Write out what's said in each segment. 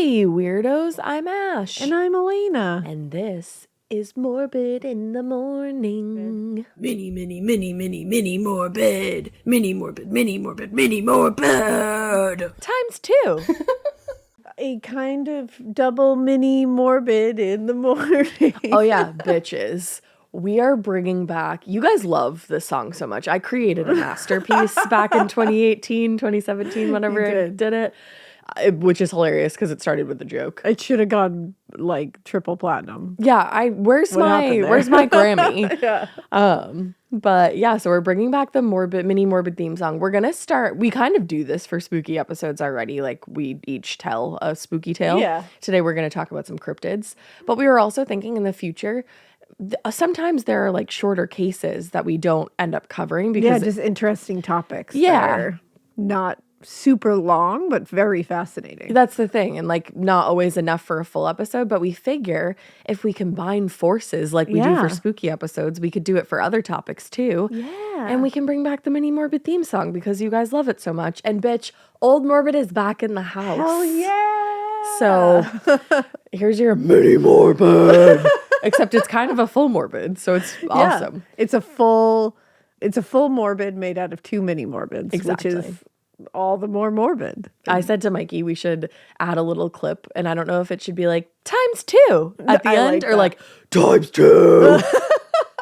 Hey, weirdos, I'm Ash. And I'm Alaina. And this is Morbid in the Morning. MiniMORBID. MiniMORBID. Times two. A kind of double mini morbid in the morning. Oh yeah, bitches. We are bringing back, you guys love this song so much. I created a masterpiece back in 2018, 2017, whenever I did it. Which is hilarious because it started with a joke. It should have gone like triple platinum. Yeah, where's my Grammy? Yeah. But yeah, so we're bringing back the MiniMORBID theme song. We're gonna start. We kind of do this for spooky episodes already. Like we each tell a spooky tale. Yeah. Today we're gonna talk about some cryptids. But we were also thinking in the future. Sometimes there are like shorter cases that we don't end up covering because just interesting topics. Yeah. That are not super long, but very fascinating. That's the thing. And like not always enough for a full episode, but we figure if we combine forces like we do for spooky episodes, we could do it for other topics too. Yeah. And we can bring back the MiniMORBID theme song because you guys love it so much. And bitch, Old Morbid is back in the house. Hell yeah. So here's your MiniMORBID. Except it's kind of a full morbid, so it's awesome. It's a full morbid made out of two mini morbids, Exactly. which is all the more morbid. I said to Mikie, we should add a little clip, and I don't know if it should be like times two at the end or like Times two.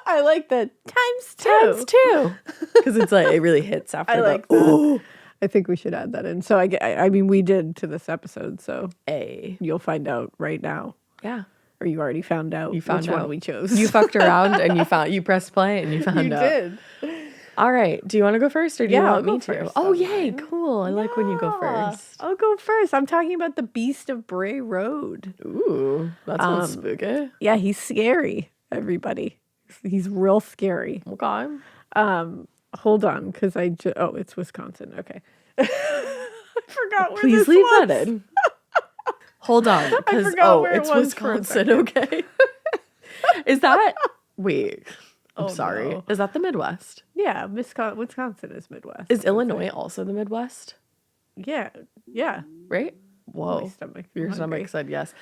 I like that times two because it's like it really hits after I like that. that. I think we should add that in. So I mean, we did to this episode, so you'll find out right now. Yeah. Or you already found out which one we chose. You fucked around and you pressed play and you found out. You did. All right. Do you want to go first or do you want me to? First, Oh, yay. Cool. I like when you go first. I'll go first. I'm talking about the Beast of Bray Road. Ooh, that sounds spooky. Yeah, he's scary, everybody. He's real scary. Okay. Hold on, because it's Wisconsin. Okay. I forgot where Please this leave was. that in. Hold on, because it's Wisconsin. Okay. Is that? Wait. I'm sorry. No. Is that the Midwest? Yeah, Wisconsin is Midwest. Is Illinois also the Midwest? Yeah. Right? Whoa. My stomach. Your I'm hungry. stomach said yes.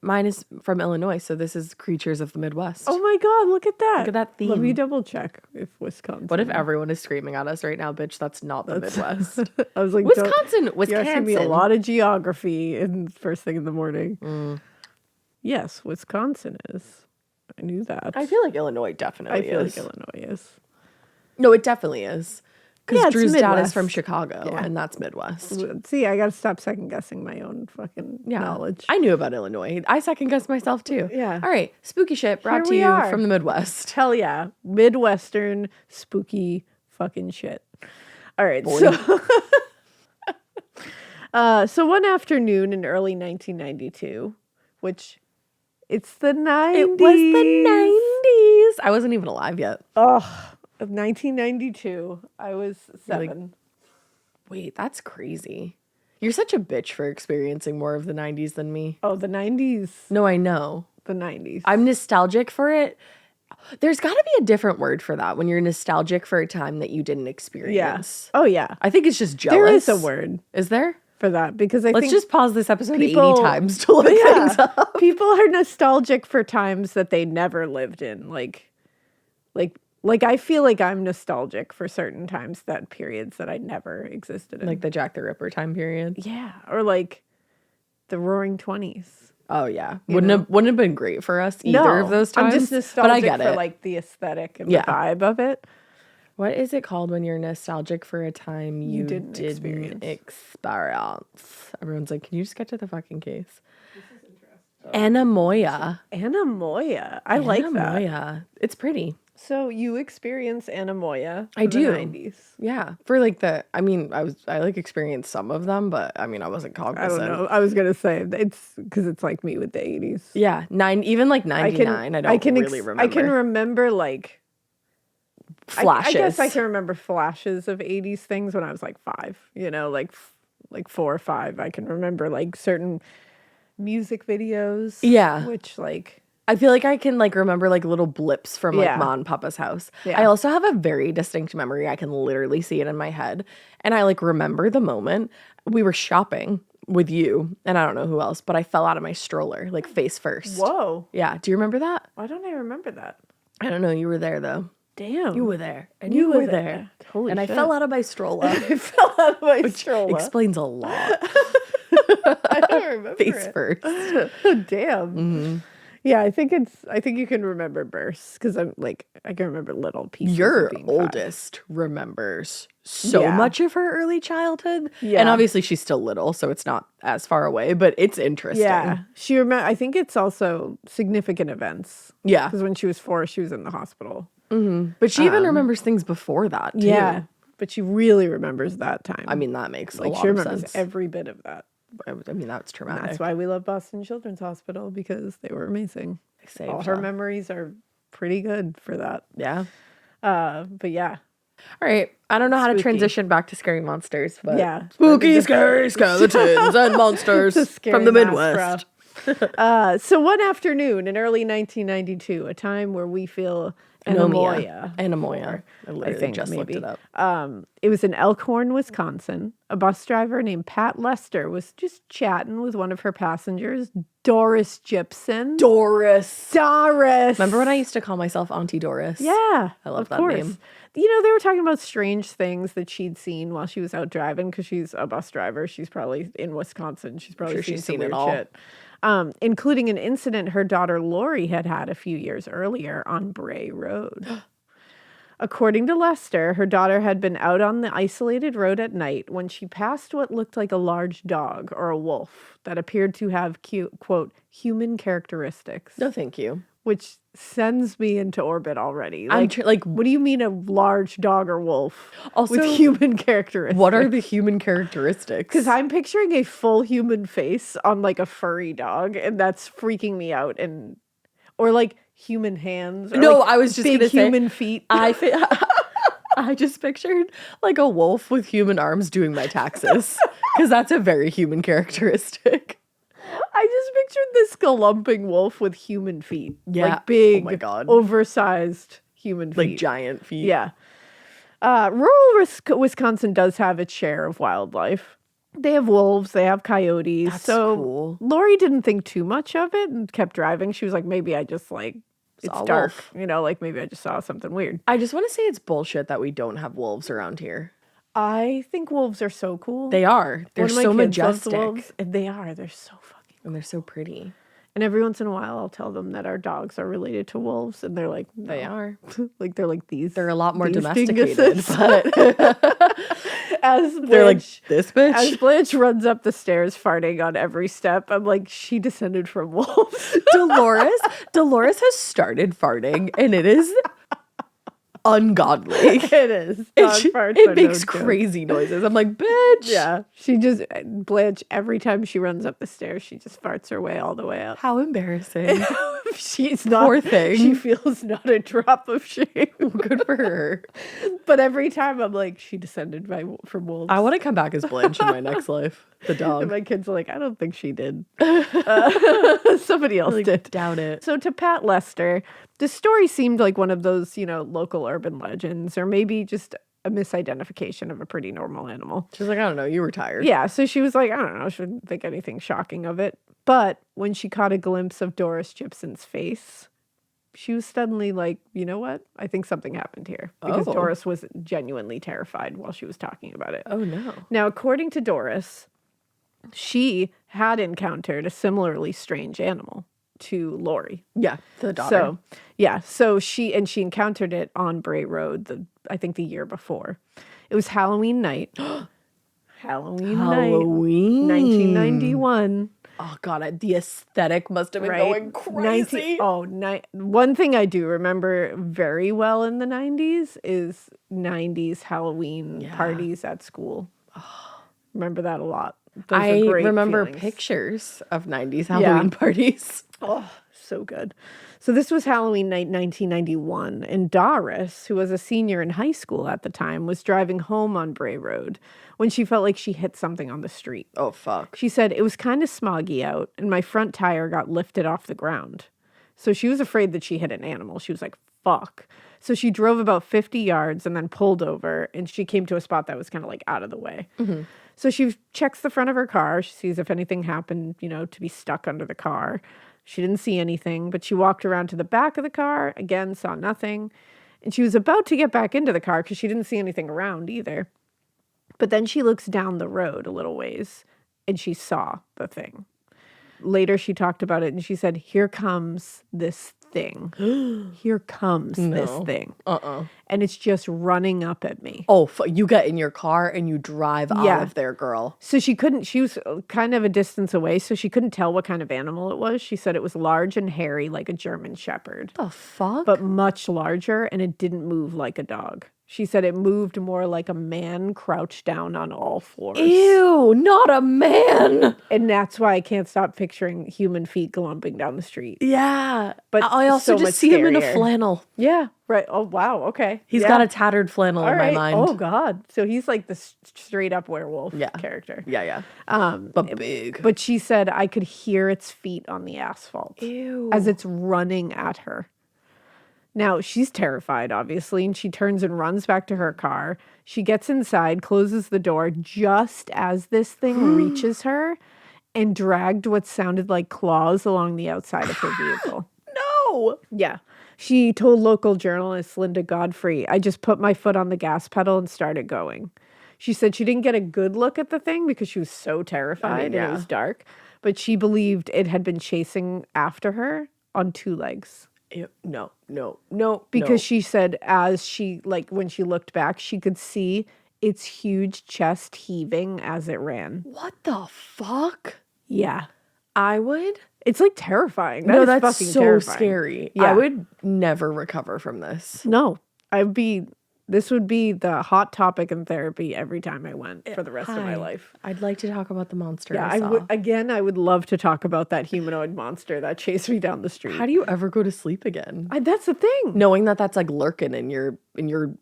Mine is from Illinois, so this is Creatures of the Midwest. Oh my God, look at that. Look at that theme. Let me double check if Wisconsin. What if everyone is screaming at us right now, bitch? That's not the Midwest. I was like, Wisconsin. You're asking me a lot of geography in first thing in the morning. Yes, Wisconsin is. I knew that. I feel like Illinois definitely is. I feel like Illinois is. No, it definitely is. Because Yeah, it's Drew's dad is Midwest. from Chicago, Yeah. and that's Midwest. See, I got to stop second guessing my own fucking knowledge. I knew about Illinois. I second guessed myself too. Yeah. All right. Spooky shit brought Here to we you are. from the Midwest. Hell yeah. Midwestern spooky fucking shit. All right. So one afternoon in early 1992, which it's the 90s. It was the 90s. I wasn't even alive yet. Of 1992. I was 7. Wait, that's crazy. You're such a bitch for experiencing more of the 90s than me. Oh, the 90s. No, I know. The 90s. I'm nostalgic for it. There's got to be a different word for that when you're nostalgic for a time that you didn't experience. Oh, yeah. I think it's just jealous. There is a word Is there? for that because Let's think just pause this episode people- 80 times to look things up. people are nostalgic for times that they never lived in. Like I feel like I'm nostalgic for certain times, that periods that I never existed in. Like the Jack the Ripper time period. Yeah, or like the Roaring 20s. Oh yeah, wouldn't have been great for us either No, of those times. I'm just nostalgic but I get for it. like the aesthetic and Yeah. the vibe of it. What is it called when you're nostalgic for a time you didn't experience? Everyone's like, can you just get to the fucking case? This is interesting. Anamoya. Anemoia. I like that. Anamoya. It's pretty. So you experience anemoia. I in the do. 90s. Yeah. For like I experienced some of them, but I mean, I wasn't I cognizant. don't know. I was gonna say it's because it's like me with the 80s. Yeah. Even like 99. I don't really remember. I can remember like flashes. I guess I can remember flashes of 80s things when I was like 5, like 4 or 5. I can remember like certain music videos. Yeah. Which like I feel like I can like remember like little blips from like Yeah. Ma and Papa's house. Yeah. I also have a very distinct memory. I can literally see it in my head. And I like remember the moment we were shopping with you, and I don't know who else, but I fell out of my stroller, like face first. Whoa. Yeah. Do you remember that? Why don't I remember that? I don't know. You were there, though. Damn. You were there. And you were there. Holy and shit. I fell out of my stroller. I fell out of my stroller. Explains a lot. I don't remember Face it. first. Damn. Mm-hmm. Yeah, I think you can remember bursts because I can remember little pieces. Your of being oldest remembers so Yeah. much of her early childhood. Yeah. And obviously she's still little, so it's not as far away, but it's interesting. Yeah, I think it's also significant events Yeah. because when she was 4, she was in the hospital. But she even remembers things before that, too. Yeah, but she really remembers that time. I mean, that makes a like lot she of remembers sense. every bit of that. I mean, that's traumatic. That's why we love Boston Children's Hospital because they were amazing. They saved All her her. memories are pretty good for that. Yeah. But yeah, All right. I don't know how to Spooky. transition back to scary monsters, but yeah, spooky, scary skeletons and monsters from the Midwest. So one afternoon in early 1992, a time where we feel anemoia. Anemoia. I literally think just maybe. looked it up. It was in Elkhorn, Wisconsin. A bus driver named Pat Lester was just chatting with one of her passengers, Doris Gibson. Doris. Doris. Remember when I used to call myself Auntie Doris? Yeah, I love of that course. name. You know, they were talking about strange things that she'd seen while she was out driving because she's a bus driver. She's probably in Wisconsin. She's probably Sure seen she's some seen it weird all. shit. Including an incident her daughter Lori had a few years earlier on Bray Road. According to Lester, her daughter had been out on the isolated road at night when she passed what looked like a large dog or a wolf that appeared to have, quote, human characteristics. No, thank you. Which sends me into orbit already. I'm What do you mean a large dog or wolf Also, with human characteristics? what are the human characteristics? Because I'm picturing a full human face on like a furry dog, and that's freaking me out. Or like human hands. Or No, like I was just big gonna say, human feet. I just pictured like a wolf with human arms doing my taxes because that's a very human characteristic. I just pictured this galumping wolf with human feet. Yeah. Like big, Oh my God. oversized human feet. Like giant feet. Yeah. Rural Wisconsin does have its share of wildlife. They have wolves, they have coyotes. That's so cool. Lori didn't think too much of it and kept driving. She was like, maybe I just it's Saw a dark. wolf. You know, like maybe I just saw something weird. I just want to say it's bullshit that we don't have wolves around here. I think wolves are so cool. They are. They're One of my so kids loves majestic. wolves, and they are. They're so fucking. And they're so pretty. And every once in a while, I'll tell them that our dogs are related to wolves, and they're like, no. They are. Like they're like these. They're a lot more these domesticated, dinguses. but As they're like Blanche, this bitch. as Blanche runs up the stairs farting on every step, I'm like, she descended from wolves. Dolores has started farting, and it is ungodly. It is. Dog farts It are makes no joke. crazy noises. I'm like, bitch. Yeah, Blanche, every time she runs up the stairs, she just farts her way all the way up. How embarrassing. She's not. Poor thing. She feels not a drop of shame. Good for her. But every time I'm like, she descended from wolves. I want to come back as Blanche in my next life. The And dog. my kids are like, I don't think she did. Somebody else Like, did. doubt it. So to Pat Lester, the story seemed like one of those, local urban legends, or maybe just a misidentification of a pretty normal animal. She's like, I don't know. You were tired. Yeah, so she was like, I don't know, she didn't think anything shocking of it. But when she caught a glimpse of Doris Gibson's face, she was suddenly like, you know what? I think something happened here. Because Oh. Doris was genuinely terrified while she was talking about it. Oh no. Now, according to Doris, she had encountered a similarly strange animal to Lori. Yeah. The daughter. So she encountered it on Bray Road, I think the year before. It was Halloween night. Halloween night. 1991. Oh god, the aesthetic must have been Right? going crazy. One thing I do remember very well in the 90s is 90s Halloween parties at school. Remember that a lot. Those I are great remember feelings. pictures of 90s Halloween parties. Oh, so good. So this was Halloween night 1991, and Doris, who was a senior in high school at the time, was driving home on Bray Road when she felt like she hit something on the street. Oh fuck. She said, it was kind of smoggy out, and my front tire got lifted off the ground. So she was afraid that she hit an animal. She was like, fuck. So she drove about 50 yards and then pulled over, and she came to a spot that was kind of like out of the way. So she checks the front of her car. She sees if anything happened, to be stuck under the car. She didn't see anything, but she walked around to the back of the car, again, saw nothing. And she was about to get back into the car because she didn't see anything around either. But then she looks down the road a little ways, and she saw the thing. Later, she talked about it, and she said, here comes this thing. Here comes this thing. And it's just running up at me. Oh, you get in your car and you drive out of there, girl. So she was kind of a distance away, so she couldn't tell what kind of animal it was. She said it was large and hairy like a German shepherd. The fuck? But much larger, and it didn't move like a dog. She said it moved more like a man crouched down on all fours. Ew, not a man. And that's why I can't stop picturing human feet glumping down the street. Yeah. But I also so just see him in a scarier. flannel. Yeah, right. Oh, wow. Okay. He's got a tattered flannel All in my right. mind. Oh, God. So he's like the straight up werewolf character. Yeah. But big. But she said I could hear its feet on the asphalt. Ew. As it's running at her. Now, she's terrified, obviously, and she turns and runs back to her car. She gets inside, closes the door just as this thing reaches her and dragged what sounded like claws along the outside of her vehicle. No. Yeah. She told local journalist Linda Godfrey, I just put my foot on the gas pedal and started going. She said she didn't get a good look at the thing because she was so terrified and it was dark, but she believed it had been chasing after her on two legs. No. Because she said as she, like when she looked back, she could see its huge chest heaving as it ran. What the fuck? Yeah. I would. It's like terrifying. No, Is that's fucking so terrifying. scary. Yeah. I would never recover from this. No, this would be the hot topic in therapy every time I went for the rest of my life. I'd like to talk about the monster. Yeah, I saw. I would love to talk about that humanoid monster that chased me down the street. How do you ever go to sleep again? That's the thing. Knowing that that's like lurking in your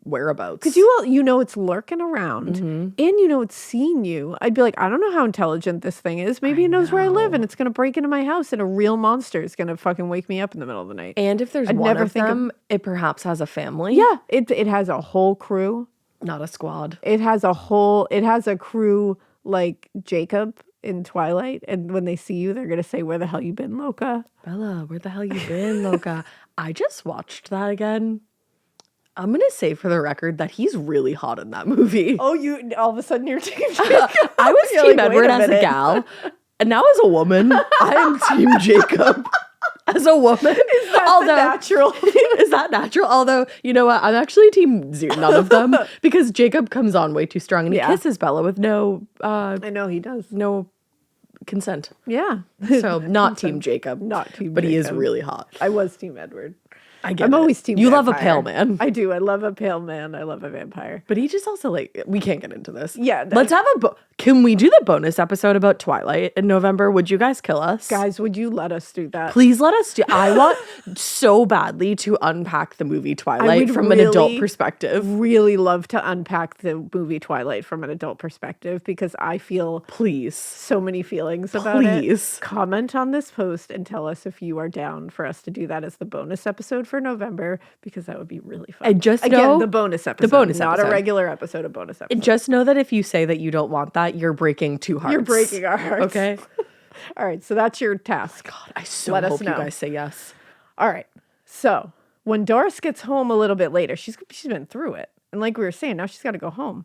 whereabouts. Because it's lurking around and it's seen you. I'd be like, I don't know how intelligent this thing is. Maybe it knows where I live and it's going to break into my house and a real monster is going to fucking wake me up in the middle of the night. And if there's one of them, it perhaps has a family. Yeah, it has a whole crew. Not a squad. It has a crew like Jacob in Twilight. And when they see you, they're going to say, where the hell you been, Loca? Bella, where the hell you been, Loca? I just watched that again. I'm going to say for the record that he's really hot in that movie. Oh, you all of a sudden you're Team Jacob. I was Team Edward as a gal. And now as a woman, I am Team Jacob. As a woman. Is that natural? Is that natural? Although, you know what? I'm actually Team none of them. Because Jacob comes on way too strong and he kisses Bella with no... I know he does. No consent. Yeah. So not Team Jacob. Not Team Jacob. But he is really hot. I was Team Edward. I'm always Team You vampire. love a pale man. I do. I love a pale man. I love a vampire. But he just also we can't get into this. Yeah. Let's have can we do the bonus episode about Twilight in November? Would you guys kill us? Guys, would you let us do that? Please let us do. I want so badly to unpack the movie Twilight from an adult perspective. Really love to unpack the movie Twilight from an adult perspective because I feel so many feelings about it. Comment on this post and tell us if you are down for us to do that as the bonus episode for November because that would be really fun. And just know the bonus episode, not a regular episode, a bonus episode. And just know that if you say that you don't want that, you're breaking two hearts. You're breaking our hearts. Okay. All right. So that's your task. God, I so hope you guys say yes. All right. So when Doris gets home a little bit later, she's been through it. And like we were saying, now she's got to go home.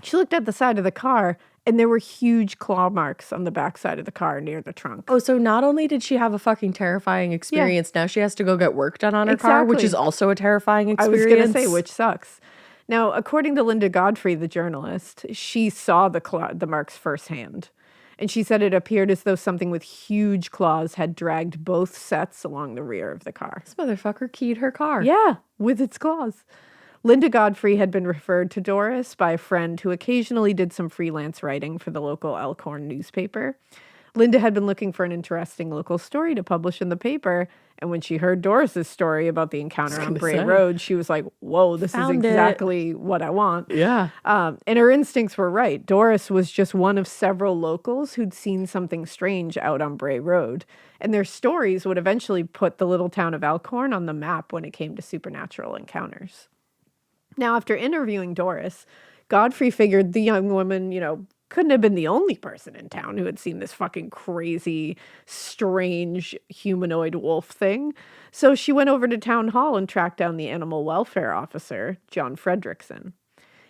She looked at the side of the car and there were huge claw marks on the back side of the car near the trunk. Oh, so not only did she have a fucking terrifying experience, now she has to go get work done on her car, which is also a terrifying experience. I was going to say, which sucks. Now, according to Linda Godfrey, the journalist, she saw the marks firsthand. And she said it appeared as though something with huge claws had dragged both sets along the rear of the car. This motherfucker keyed her car. Yeah, with its claws. Linda Godfrey had been referred to Doris by a friend who occasionally did some freelance writing for the local Elkhorn newspaper. Linda had been looking for an interesting local story to publish in the paper, and when she heard Doris's story about the encounter on Bray Road, she was like, whoa, this is exactly what I want. Yeah. And her instincts were right. Doris was just one of several locals who'd seen something strange out on Bray Road, and their stories would eventually put the little town of Elkhorn on the map when it came to supernatural encounters. Now, after interviewing Doris, Godfrey figured the young woman, couldn't have been the only person in town who had seen this fucking crazy, strange humanoid wolf thing. So she went over to town hall and tracked down the animal welfare officer, John Fredrickson.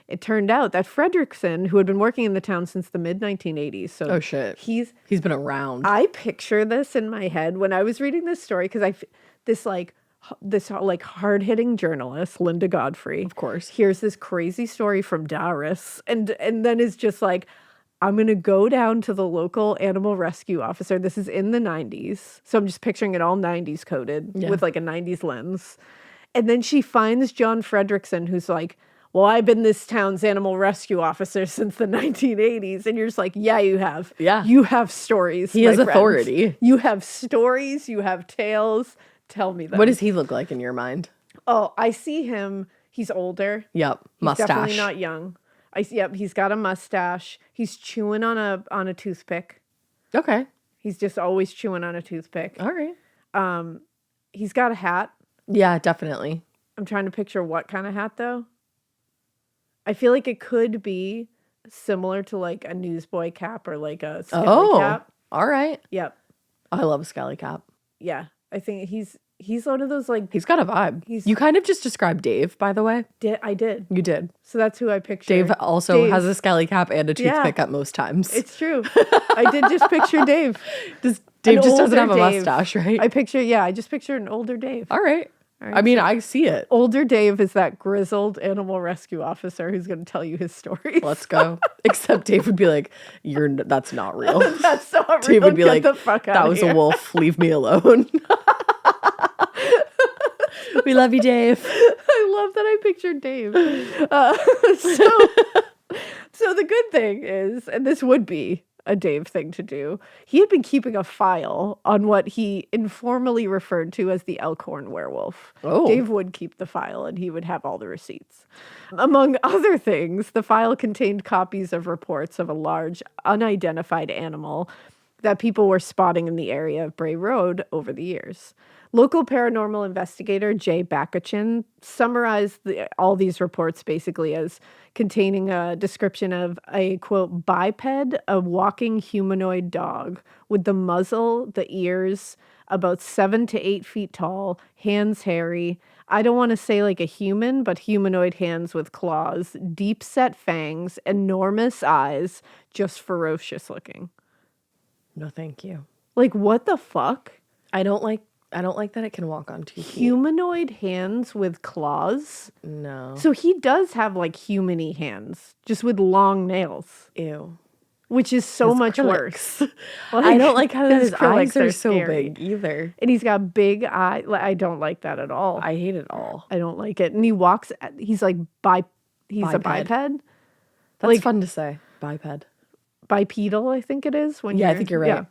It turned out that Fredrickson, who had been working in the town since the mid-1980s, so oh shit, he's been around. I picture this in my head when I was reading this story because this hard-hitting journalist, Linda Godfrey, of course, hears this crazy story from Doris and then is just like, I'm going to go down to the local animal rescue officer. This is in the 90s. So I'm just picturing it all 90s coded with like a 90s lens. And then she finds John Fredrickson, who's like, well, I've been this town's animal rescue officer since the 1980s. And you're just like, yeah, you have. Yeah. You have stories. He has authority. You have stories. You have tales. Tell me them. What does he look like in your mind? Oh, I see him. He's older. Yep. He's definitely not young. Yep, he's got a mustache. He's chewing on a toothpick. Okay. He's just always chewing on a toothpick. All right. He's got a hat. Yeah, definitely. I'm trying to picture what kind of hat though. I feel like it could be similar to like a newsboy cap or like a scally cap. All right. Yep. I love a scally cap. Yeah, I think he's one of those like... He's got a vibe. You kind of just described Dave, by the way. I did. You did. So that's who I pictured. Dave also has a scally cap and a toothpick at most times. It's true. I did just picture Dave. Dave just doesn't have a mustache, right? I just pictured an older Dave. All right. I mean, I see it. Older Dave is that grizzled animal rescue officer who's going to tell you his stories. Let's go. Except Dave would be like, that's not real. That's not real. Dave would be like, the fuck out that was a wolf. Leave me alone. We love you, Dave. I love that I pictured Dave. So the good thing is, and this would be a Dave thing to do, he had been keeping a file on what he informally referred to as the Elkhorn werewolf. Oh. Dave would keep the file and he would have all the receipts. Among other things, the file contained copies of reports of a large unidentified animal that people were spotting in the area of Bray Road over the years. Local paranormal investigator Jay Bakachin summarized all these reports basically as containing a description of a, quote, biped, a walking humanoid dog with the muzzle, the ears, about 7 to 8 feet tall, hands hairy. I don't want to say like a human, but humanoid hands with claws, deep set fangs, enormous eyes, just ferocious looking. No, thank you. Like, what the fuck? I don't like that it can walk on 2 feet. Humanoid hands with claws? No. So he does have like human-y hands, just with long nails. Ew. Which is so much worse. Like, I don't like how his eyes are so scary. big either. And he's got big eyes. I don't like that at all. I hate it all. I don't like it. And he walks, he's like, he's a biped. That's like, fun to say. Biped. Bipedal, I think it is. I think you're right. Yeah.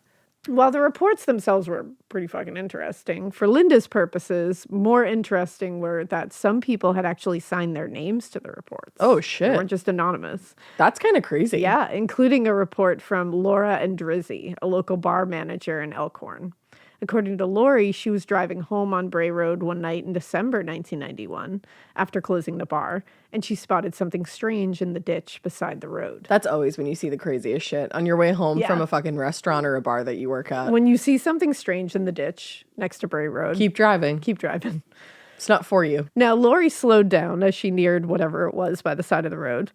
While the reports themselves were pretty fucking interesting, for Linda's purposes, more interesting were that some people had actually signed their names to the reports. Oh, shit. They weren't just anonymous. That's kind of crazy. Yeah, including a report from Laura and Drizzy, a local bar manager in Elkhorn. According to Lori, she was driving home on Bray Road one night in December 1991 after closing the bar, and she spotted something strange in the ditch beside the road. That's always when you see the craziest shit. On your way home from a fucking restaurant or a bar that you work at. When you see something strange in the ditch next to Bray Road, keep driving. Keep driving. It's not for you. Now, Lori slowed down as she neared whatever it was by the side of the road.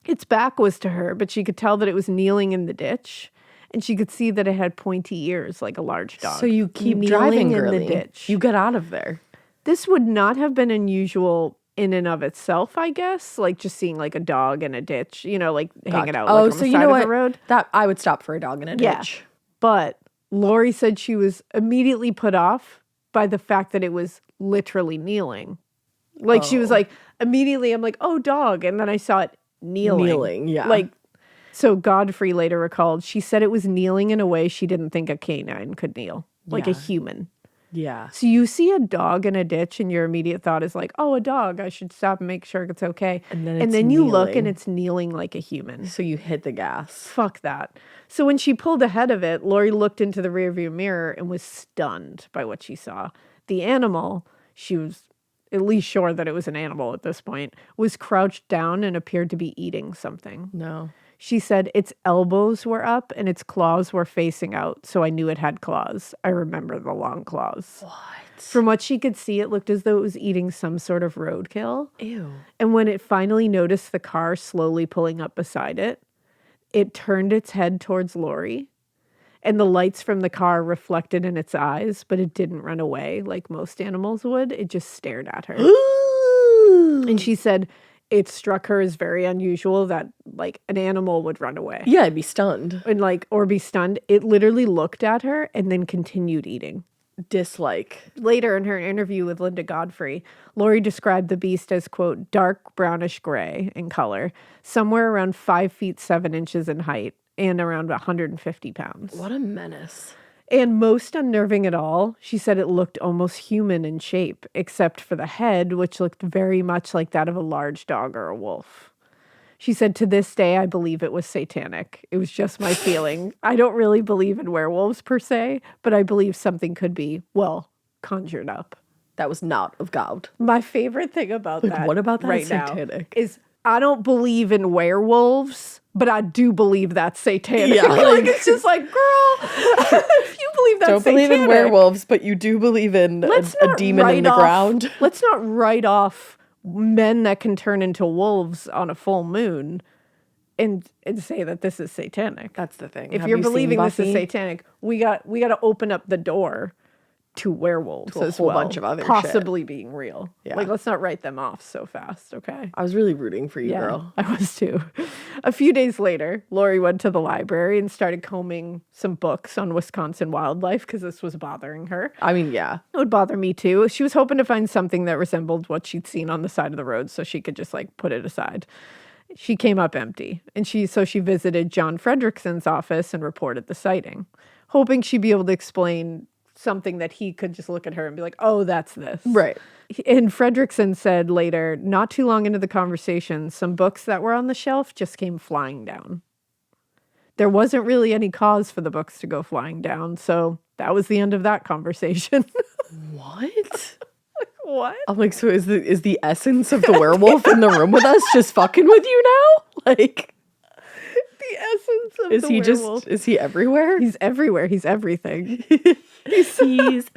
Its back was to her, but she could tell that it was kneeling in the ditch. And she could see that it had pointy ears like a large dog. So you keep driving, girly. In the ditch. You get out of there. This would not have been unusual in and of itself, I guess. Like just seeing like a dog in a ditch, like hanging out like on the side of the road. That I would stop for a dog in a ditch. But Lori said she was immediately put off by the fact that it was literally kneeling. Like she was like, immediately I'm like, oh, dog. And then I saw it kneeling. Yeah. Like, So Godfrey later recalled, she said it was kneeling in a way she didn't think a canine could kneel, like a human. Yeah. So you see a dog in a ditch and your immediate thought is like, oh, a dog, I should stop and make sure it's okay. And then you look and it's kneeling like a human. So you hit the gas. Fuck that. So when she pulled ahead of it, Lori looked into the rearview mirror and was stunned by what she saw. The animal, she was at least sure that it was an animal at this point, was crouched down and appeared to be eating something. No. She said its elbows were up and its claws were facing out, so I knew it had claws. I remember the long claws. What? From what she could see, it looked as though it was eating some sort of roadkill. Ew. And when it finally noticed the car slowly pulling up beside it, it turned its head towards Lori, and the lights from the car reflected in its eyes, but it didn't run away like most animals would. It just stared at her. And she said it struck her as very unusual that like an animal would run away. Yeah, I'd be stunned. And like, or be stunned. It literally looked at her and then continued eating. Dislike. Later in her interview with Linda Godfrey, Lori described the beast as, quote, dark brownish gray in color, somewhere around 5 feet 7 inches in height and around 150 pounds. What a menace. And most unnerving at all, she said it looked almost human in shape, except for the head, which looked very much like that of a large dog or a wolf. She said, to this day, I believe it was satanic. It was just my feeling. I don't really believe in werewolves per se, but I believe something could be, well, conjured up. That was not of God. My favorite thing about that what about that right is now satanic? is I don't believe in werewolves, but I do believe that's satanic. Yeah, like it's just like, girl, if you believe that's Don't satanic, believe in werewolves, but you do believe in a demon in the ground. Let's not write off men that can turn into wolves on a full moon and say that this is satanic. That's the thing. If Have you're you seen believing this is Buffy? satanic, we got to open up the door to werewolves To a as whole well, bunch of other possibly being real. Yeah. Like, let's not write them off so fast, okay? I was really rooting for you, girl. I was too. A few days later, Lori went to the library and started combing some books on Wisconsin wildlife because this was bothering her. I mean, yeah. It would bother me too. She was hoping to find something that resembled what she'd seen on the side of the road so she could just like put it aside. She came up empty, and she visited John Fredrickson's office and reported the sighting, hoping she'd be able to explain something that he could just look at her and be like, oh, that's this. Right. And Fredrickson said later, not too long into the conversation, some books that were on the shelf just came flying down. There wasn't really any cause for the books to go flying down, so that was the end of that conversation. What? What? I'm like, so is the essence of the werewolf in the room with us just fucking with you now? Like, The essence of is the he werewolf. is he everywhere? He's everywhere. He's everything. He's infinite.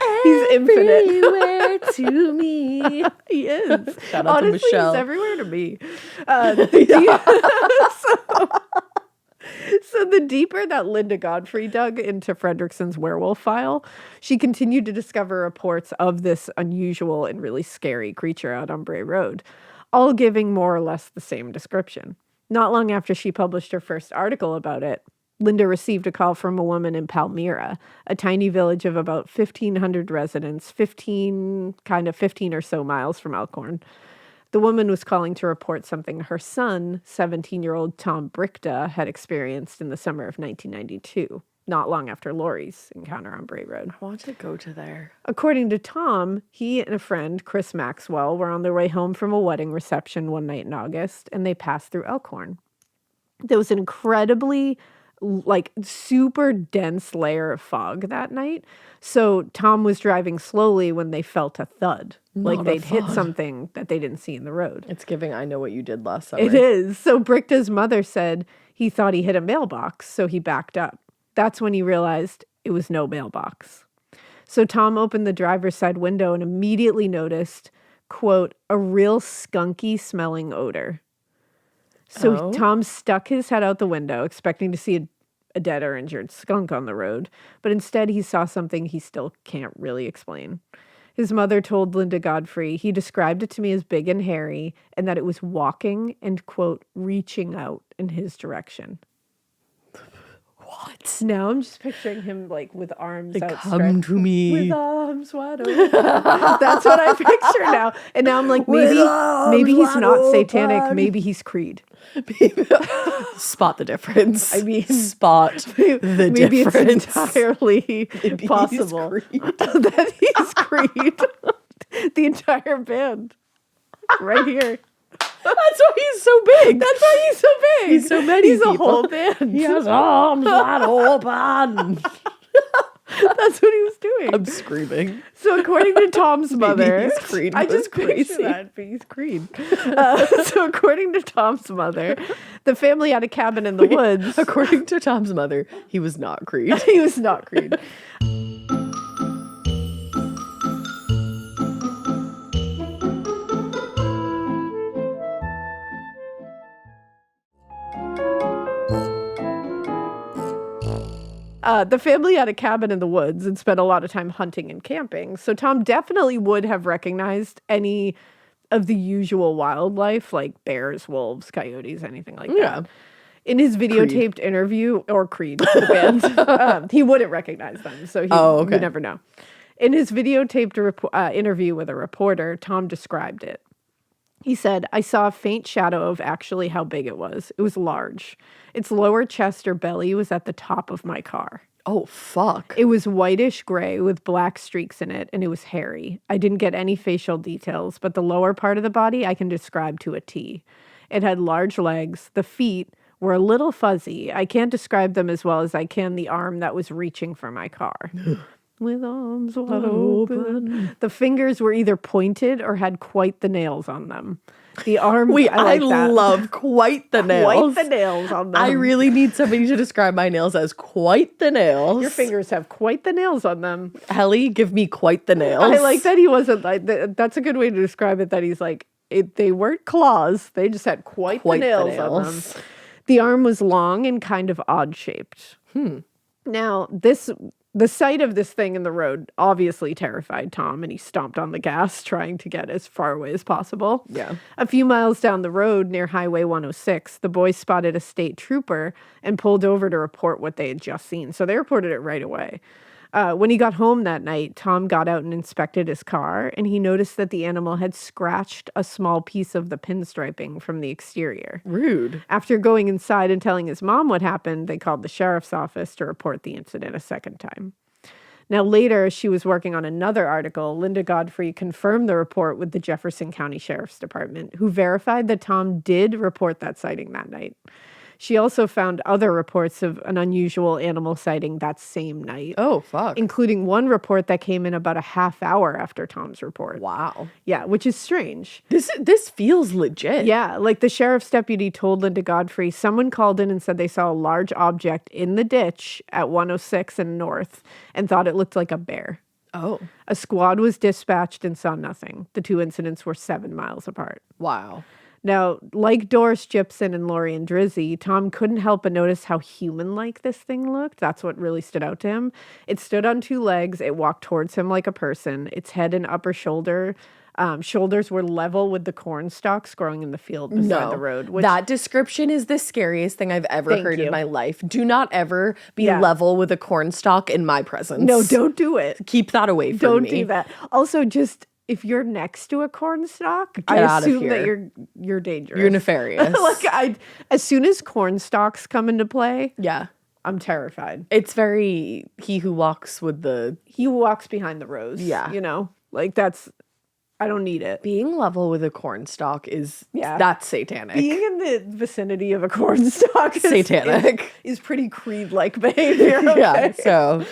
everywhere to me. He is. Shout out to Honestly, Michelle. he's everywhere to me. So the deeper that Linda Godfrey dug into Fredrickson's werewolf file, she continued to discover reports of this unusual and really scary creature out on Bray Road, all giving more or less the same description. Not long after she published her first article about it, Linda received a call from a woman in Palmyra, a tiny village of about 1,500 residents, 15 or so miles from Elkhorn. The woman was calling to report something her son, 17-year-old Tom Brickta, had experienced in the summer of 1992, not long after Lori's encounter on Bray Road. I want to go to there. According to Tom, he and a friend, Chris Maxwell, were on their way home from a wedding reception one night in August, and they passed through Elkhorn. There was an incredibly super dense layer of fog that night. So Tom was driving slowly when they felt a thud. Like they'd hit something that they didn't see in the road. It's giving I know what you did last summer. It is. So Brickta's mother said he thought he hit a mailbox, so he backed up. That's when he realized it was no mailbox. So Tom opened the driver's side window and immediately noticed, quote, a real skunky smelling odor. So Tom stuck his head out the window, expecting to see a dead or injured skunk on the road, but instead he saw something he still can't really explain. His mother told Linda Godfrey he described it to me as big and hairy and that it was walking and, quote, reaching out in his direction. What? Now I'm just picturing him like with arms outstretched. Come to me. With arms wide open. That's what I picture now. And now I'm like, maybe he's not satanic. Maybe he's Creed. Spot the difference. I mean, spot the maybe difference. it's entirely possible that he's Creed. The entire band. Right here. That's why he's so big. That's why he's so big. He's so many He's people. a whole band. He has arms wide open. That's what he was doing. I'm screaming. So according to Tom's mother, he's Creed. I just crazy. picture that, but he's Creed. So according to Tom's mother, the family had a cabin in the woods. According to Tom's mother, he was not Creed. He was not Creed. The family had a cabin in the woods and spent a lot of time hunting and camping. So Tom definitely would have recognized any of the usual wildlife, like bears, wolves, coyotes, anything like that. In his videotaped interview, or Creed, the band, he wouldn't recognize them. So you never know. In his videotaped interview with a reporter, Tom described it. He said, I saw a faint shadow of actually how big it was. It was large. Its lower chest or belly was at the top of my car. Oh, fuck. It was whitish gray with black streaks in it, and it was hairy. I didn't get any facial details, but the lower part of the body I can describe to a T. It had large legs. The feet were a little fuzzy. I can't describe them as well as I can the arm that was reaching for my car. With arms wide open. The fingers were either pointed or had quite the nails on them. The arm. I love quite the nails. Quite the nails on them. I really need somebody to describe my nails as quite the nails. Your fingers have quite the nails on them. Kelly, give me quite the nails. I like that he wasn't like. That's a good way to describe it. That he's like, they weren't claws. They just had quite the nails on them. The arm was long and kind of odd shaped. Now the sight of this thing in the road obviously terrified Tom, and he stomped on the gas, trying to get as far away as possible. Yeah. A few miles down the road near Highway 106, the boys spotted a state trooper and pulled over to report what they had just seen. So they reported it right away. When he got home that night, Tom got out and inspected his car, and he noticed that the animal had scratched a small piece of the pinstriping from the exterior. Rude. After going inside and telling his mom what happened, they called the sheriff's office to report the incident a second time. Now, later, she was working on another article. Linda Godfrey confirmed the report with the Jefferson County Sheriff's Department, who verified that Tom did report that sighting that night. She also found other reports of an unusual animal sighting that same night. Oh, fuck. Including one report that came in about a half hour after Tom's report. Wow. Yeah, which is strange. This feels legit. Yeah, like the sheriff's deputy told Linda Godfrey, someone called in and said they saw a large object in the ditch at 106 and North and thought it looked like a bear. Oh. A squad was dispatched and saw nothing. The two incidents were 7 miles apart. Wow. Now, like Doris Gibson and Lori and Drizzy, Tom couldn't help but notice how human-like this thing looked. That's what really stood out to him. It stood on 2 legs. It walked towards him like a person. Its head and upper shoulders were level with the corn stalks growing in the field beside the road. That description is the scariest thing I've ever heard in my life. Do not ever be level with a corn stalk in my presence. No, don't do it. Keep that away from me. Don't do that. Also, just... if you're next to a corn stalk, Get I out of assume here. that you're dangerous. You're nefarious. As soon as corn stalks come into play, yeah. I'm terrified. It's very he who walks behind the rows. Yeah. You know, like I don't need it. Being level with a corn stalk that's satanic. Being in the vicinity of a corn stalk is satanic. Is pretty Creed-like behavior. Okay? Yeah, so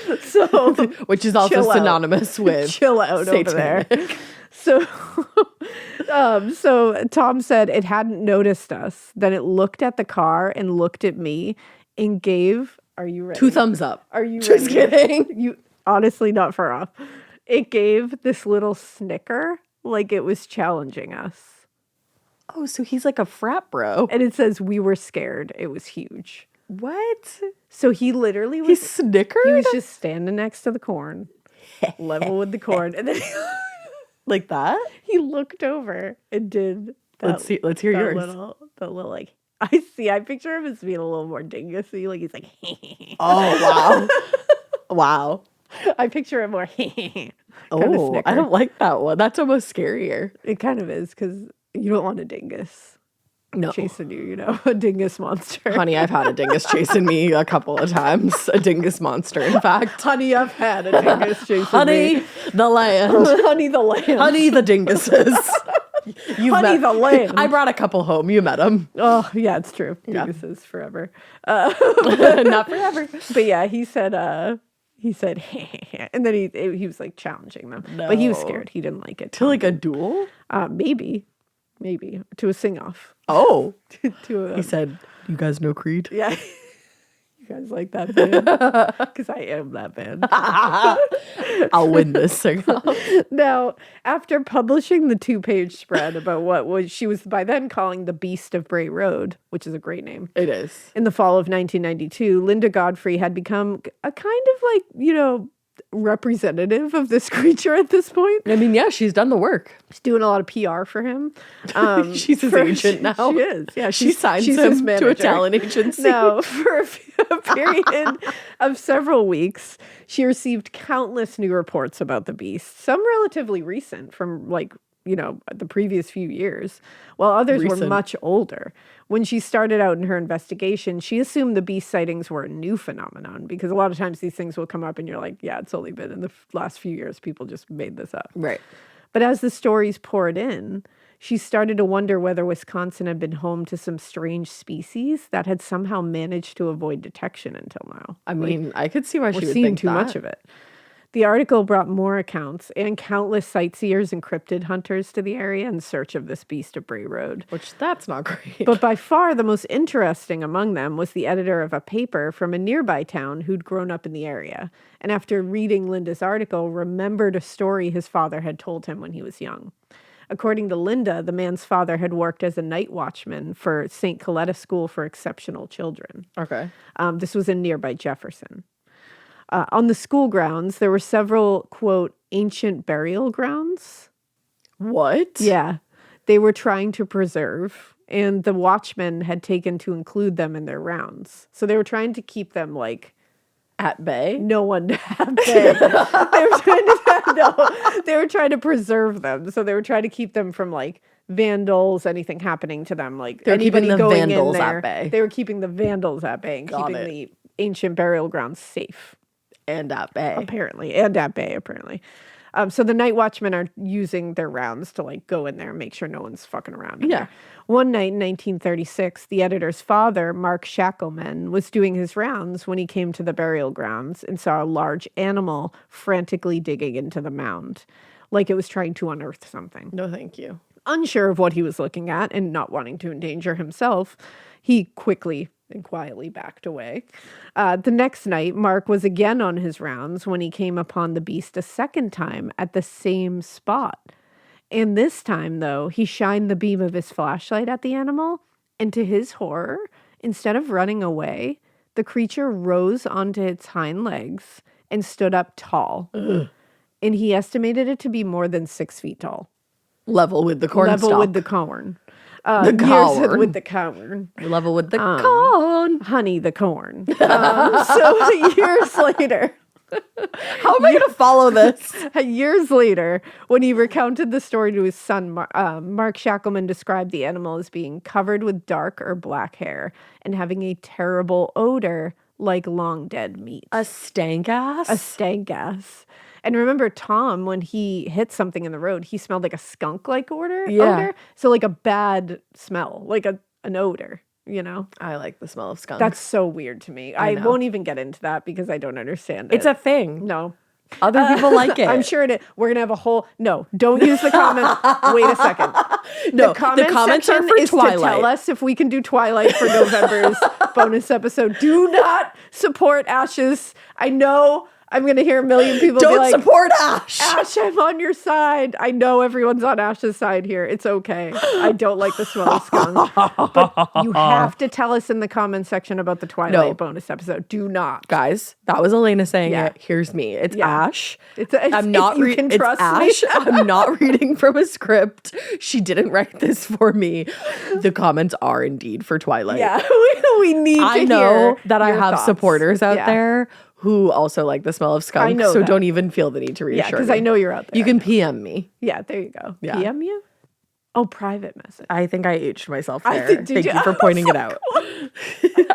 which is also synonymous with chill out satanic. Over there. So Tom said it hadn't noticed us. Then it looked at the car and looked at me and gave, are you ready? 2 thumbs up. Are you just ready? kidding? You honestly not far off. It gave this little snicker like it was challenging us. Oh, so he's like a frat bro. And it says we were scared. It was huge. What? So he literally was... He snickered? He was just standing next to the corn, level with the corn. And then like that? He looked over and did that. Let's hear yours. The little like, I see. I picture him as being a little more dingusy. Like he's like, Oh, wow. Wow. I picture him more kind Oh, of I don't like that one. That's almost scarier. It kind of is because you don't want a dingus No. chasing you, you know, a dingus monster. Honey, I've had a dingus chasing me a couple of times. A dingus monster, in fact. Honey, I've had a dingus chasing Honey, me. the land. Honey, the lamb. Honey, the dinguses. Honey, the lamb. I brought a couple home. You met them. Oh, yeah, it's true. Yeah. Dinguses forever. Not forever. But yeah, he said, and then he was like challenging them. But he was No. scared. He didn't like it. To like a duel? Maybe to a sing off. Oh. To a, He said, you guys know Creed? yeah. You guys like that band? Because I am that band. I'll win this sing-off. Now, after publishing the 2-page spread about what she was by then calling the Beast of Bray Road, which is a great name. It is. In the fall of 1992, Linda Godfrey had become a kind of like, you know, representative of this creature at this point. I mean, yeah, she's done the work. She's doing a lot of PR for him. She's his agent now. She is. Yeah, She signs she's his him to manager. a talent agency. Now, for a period of several weeks, she received countless new reports about the beast, some relatively recent from like, you know, the previous few years, while others were much older. When she started out in her investigation, she assumed the beast sightings were a new phenomenon because a lot of times these things will come up and you're like, yeah, it's only been in the last few years. People just made this up. Right. But as the stories poured in, she started to wonder whether Wisconsin had been home to some strange species that had somehow managed to avoid detection until now. I mean, I could see why she We're would seeing think too that. much of it. The article brought more accounts and countless sightseers and cryptid hunters to the area in search of this Beast of Bray Road. Which, that's not great. But by far the most interesting among them was the editor of a paper from a nearby town who'd grown up in the area. And after reading Linda's article, remembered a story his father had told him when he was young. According to Linda, the man's father had worked as a night watchman for St. Coletta School for Exceptional Children. Okay. This was in nearby Jefferson. On the school grounds, there were several, quote, ancient burial grounds. What? Yeah. They were trying to preserve, and the watchmen had taken to include them in their rounds. So they were trying to keep them, like, At bay? no one to have them. They were trying to preserve them. So they were trying to keep them from, like, vandals, anything happening to them. Like, They're anybody keeping the going vandals in there, at bay. They were keeping the vandals at bay and keeping the ancient burial grounds safe. And at bay. Apparently, and at bay, apparently. So the night watchmen are using their rounds to like go in there and make sure no one's fucking around. Yeah. There. One night in 1936, the editor's father, Mark McElman, was doing his rounds when he came to the burial grounds and saw a large animal frantically digging into the mound, like it was trying to unearth something. No, thank you. Unsure of what he was looking at and not wanting to endanger himself, he quickly and quietly backed away. The next night, Mark was again on his rounds when he came upon the beast a second time at the same spot. And this time, though, he shined the beam of his flashlight at the animal, and to his horror, instead of running away, the creature rose onto its hind legs and stood up tall. Ugh. And he estimated it to be more than 6 feet tall. Level with the corn Level stalk. with the corn. The corn. With the corn. Level with the corn. Honey, the corn. So years later. How am I going to follow this? Years later, when he recounted the story to his son, Mark McElman described the animal as being covered with dark or black hair and having a terrible odor like long dead meat. A stank ass? A stank ass. And remember, Tom, when he hit something in the road, he smelled like a skunk-like odor. So like a bad smell, like an odor, you know? I like the smell of skunk. That's so weird to me. I won't even get into that because I don't understand it. It's a thing. No. Other people like it. I'm sure it is. We're going to have a whole... No, don't use the comment. Wait a second. No, the comments are for is Twilight. To tell us if we can do Twilight for November's bonus episode. Do not support Ash's... I know I'm going to hear a million people be Don't like, support Ash. Ash, I'm on your side. I know everyone's on Ash's side here. It's okay. I don't like the smell of skunk. But you have to tell us in the comment section about the Twilight bonus episode. Do not. Guys, that was Alaina saying it. Here's me. It's Ash. I'm not reading. It's Ash. I'm not reading from a script. She didn't write this for me. The comments are indeed for Twilight. Yeah, we need to I know hear that I your have thoughts. supporters out there who also like the smell of skunk. I know so that. don't even feel the need to reassure because I know you're out there. You can PM me. Yeah, there you go. Yeah. PM you? Oh, private message. I think I aged myself I there. think- did Thank you? you for pointing it out.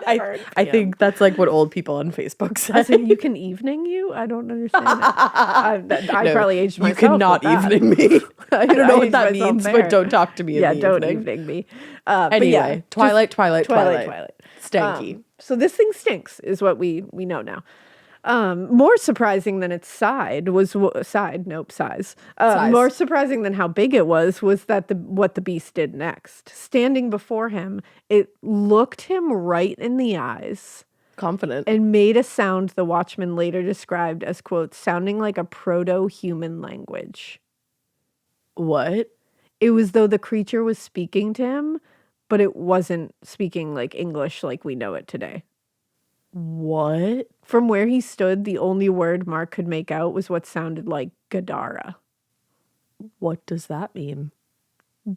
heard I PM. think that's like what old people on Facebook say. So you can evening you? I don't understand that. I No, probably aged myself. You cannot with that. evening me. I don't know I what that aged myself means, there. but don't talk to me. Yeah, in the don't evening. evening me. Anyway, Twilight. Twilight. Stanky. So this thing stinks, is what we know now. More surprising than its size. More surprising than how big it was that what the beast did next. Standing before him, it looked him right in the eyes Confident. and made a sound the watchman later described as, quote, sounding like a proto-human language. What? It was though the creature was speaking to him, but it wasn't speaking like English like we know it today. What? From where he stood, the only word Mark could make out was what sounded like Gadara. What does that mean?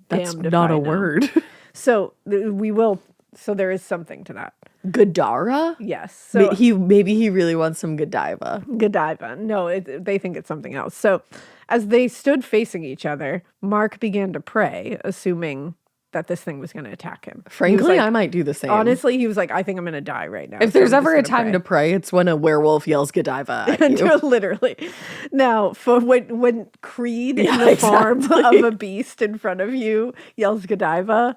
That's Damned if not I a know. word. So there is something to that. Gadara? Yes. So Maybe he really wants some Godiva. Godiva. No, they think it's something else. So as they stood facing each other, Mark began to pray, assuming that this thing was going to attack him. He was Frankly, like- I might do the same. honestly, he was like, I think I'm going to die right now. if there's ever a time to pray, it's when a werewolf yells Godiva at you. Literally. Now, for when Creed in Yeah, the form exactly. of a beast in front of you yells Godiva,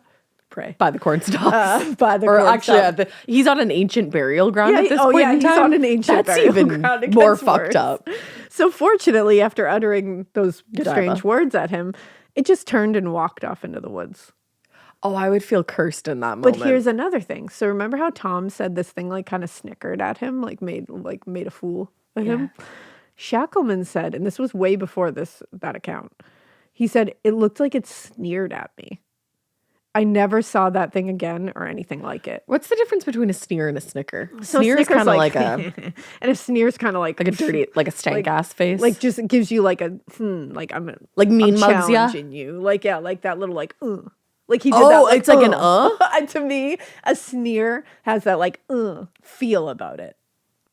pray. By the cornstalks. By the or cornstalk. actually, he's on an ancient burial ground at this point in he's time. on an ancient That's burial even ground. It more gets fucked worse. up. So fortunately, after uttering those Godiva. strange words at him, it just turned and walked off into the woods. Oh, I would feel cursed in that moment. But here's another thing. So remember how Tom said this thing like kind of snickered at him, like made a fool of him? Shackleman said, and this was way before that account, he said, it looked like it sneered at me. I never saw that thing again or anything like it. What's the difference between a sneer and a snicker? So Sneer is snicker's kind of like a and a sneer's kind of like a dirty, like a stank ass face. like just gives you like a like I'm like mean I'm mugs ya. challenging you, like like that little like like he did Oh, that. Like, it's like an To me, a sneer has that like feel about it.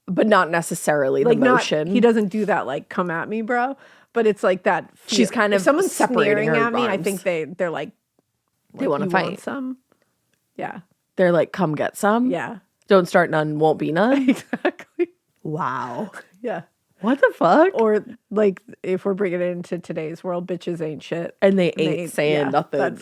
but not necessarily Like the motion. he doesn't do that like come at me, bro. But it's like that. Feel. She's kind If of someone's separating sneering her at me. I arms. think they're like They wanna "You fight." want some. Yeah. They're like, come get some. Yeah. Don't start none, won't be none. Exactly. Wow. Yeah. What the fuck? Or like if we're bringing it into today's world, bitches ain't shit. And they ain't saying yeah, nothing.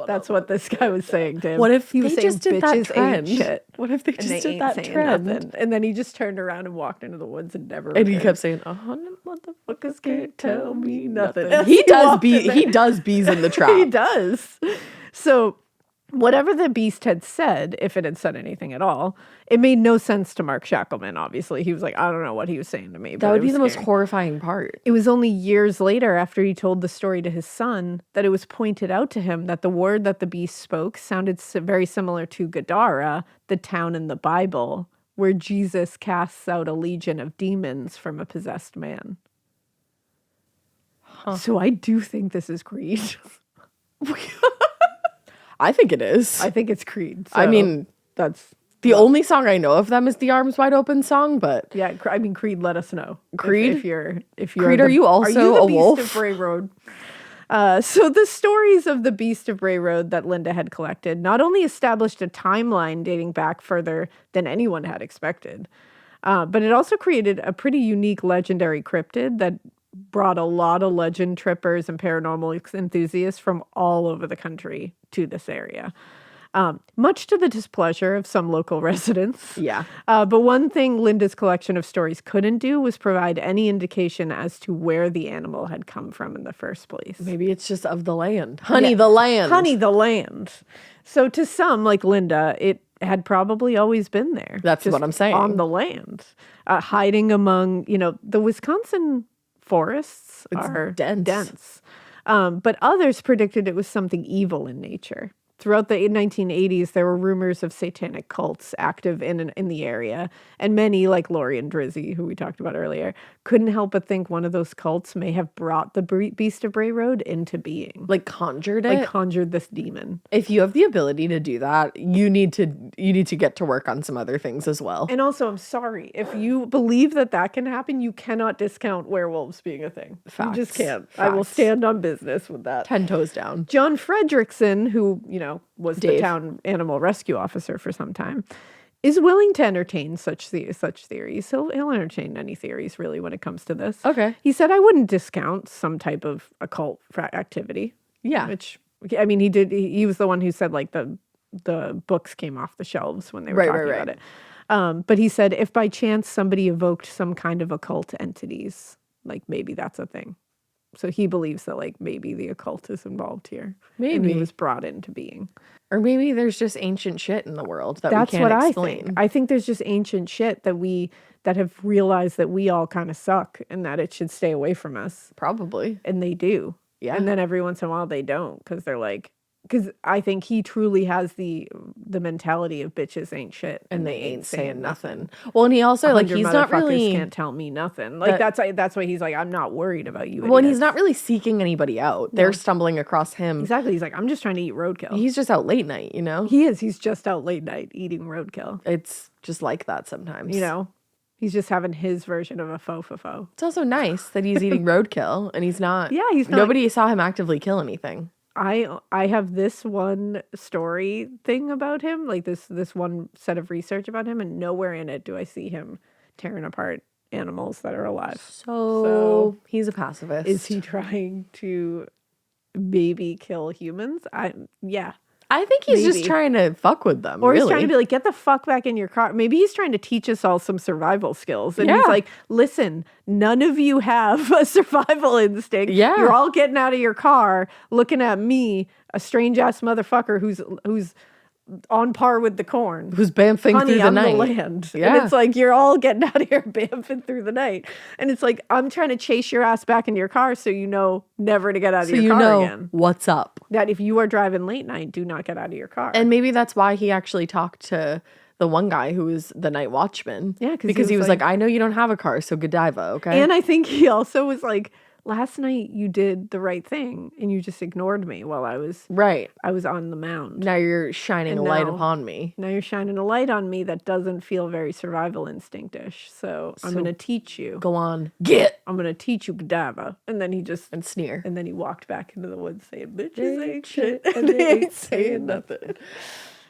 That's what this guy was saying to him. What if he was they saying just did that bitches ain't trend? shit? What if they And just they did ain't that saying trend? nothing. And then he just turned around and walked into the woods and never And he returned. kept saying, 100 motherfuckers can't tell me nothing. He He does walked in there. he does bees in the trap. He does. So whatever the beast had said, if it had said anything at all, it made no sense to Mark Shackleman, obviously. He was like, I don't know what he was saying to me. That but would it be was the most scary. horrifying part. It was only years later, after he told the story to his son, that it was pointed out to him that the word that the beast spoke sounded very similar to Gadara, the town in the Bible, where Jesus casts out a legion of demons from a possessed man. So I do think this is Creed. I think it is. I think it's Creed. I so mean, that's the only song I know of them is the Arms Wide Open song, but yeah. I mean, Creed. Let us know. Creed? if you're Creed, are you also the a Beast wolf? of Bray Road? So the stories of the Beast of Bray Road that Linda had collected not only established a timeline dating back further than anyone had expected, but it also created a pretty unique legendary cryptid that brought a lot of legend trippers and paranormal enthusiasts from all over the country to this area. Much to the displeasure of some local residents. yeah. But one thing Linda's collection of stories couldn't do was provide any indication as to where the animal had come from in the first place. Maybe it's just of the land. Honey, Yeah. the land. Honey, the land. So to some, like Linda, it had probably always been there. That's what I'm saying. On the land, hiding among, the Wisconsin forests are dense. But others predicted it was something evil in nature. Throughout the 1980s, there were rumors of satanic cults active in the area, and many, like Lori and Drizzy, who we talked about earlier, couldn't help but think one of those cults may have brought the Beast of Bray Road into being. Like conjured it? Like conjured this demon. If you have the ability to do that, you need to get to work on some other things as well. And also, I'm sorry, if you believe that can happen, you cannot discount werewolves being a thing. Facts. You just can't. Facts. I will stand on business with that. 10 toes down. John Fredrickson, who, was Dave. the town animal rescue officer for some time, is willing to entertain such theories. He'll entertain any theories, really, when it comes to this. Okay. He said, I wouldn't discount some type of occult activity. Yeah. Which, I mean, he did. He was the one who said, like, the books came off the shelves when they were talking about it. But he said, if by chance somebody evoked some kind of occult entities, like, maybe that's a thing. So he believes that, like, maybe the occult is involved here. Maybe. And he was brought into being. Or maybe there's just ancient shit in the world that That's we can't what explain. I think. I think there's just ancient shit that have realized that we all kind of suck and that it should stay away from us. Probably. And they do. Yeah. And then every once in a while they don't, because they're like, because I think he truly has the mentality of bitches ain't shit And they ain't saying nothing. Well, and he also, like, he's not really... can't tell me nothing. Like, that's why he's like, I'm not worried about you. Well, and he's idiots. not really seeking anybody out. They're stumbling across him. Exactly. He's like, I'm just trying to eat roadkill. He's just out late night, you know? He is. He's just out late night eating roadkill. It's just like that sometimes. He's just having his version of a faux. It's also nice that he's eating roadkill and he's not... Yeah, he's not... Nobody saw him actively kill anything. I have this one story thing about him, like this one set of research about him, and nowhere in it do I see him tearing apart animals that are alive. So he's a pacifist. Is he trying to maybe kill humans? Yeah. I think he's just Maybe. trying to fuck with them. Or really. he's trying to be like, get the fuck back in your car. Maybe he's trying to teach us all some survival skills. And he's Yeah. like, listen, none of you have a survival instinct. Yeah. You're all getting out of your car, looking at me, a strange ass motherfucker who's on par with the corn. Who's bamfing Honey, through the I'm night. the land. Yeah. And it's like, you're all getting out of here bamfing through the night. And it's like, I'm trying to chase your ass back into your car so you know never to get out of your car again. What's up. That if you are driving late night, do not get out of your car. And maybe that's why he actually talked to the one guy who was the night watchman. Yeah, because he was like, I know you don't have a car, so Godiva, okay? And I think he also was like, last night you did the right thing and you just ignored me while I was on the mound. Now you're shining a light upon me. Now you're shining a light on me that doesn't feel very survival instinctish. So I'm going to teach you. Go on. I'm going to teach you Godiva. And then he just... And sneer. And then he walked back into the woods saying, bitches ain't shit. And they ain't saying nothing.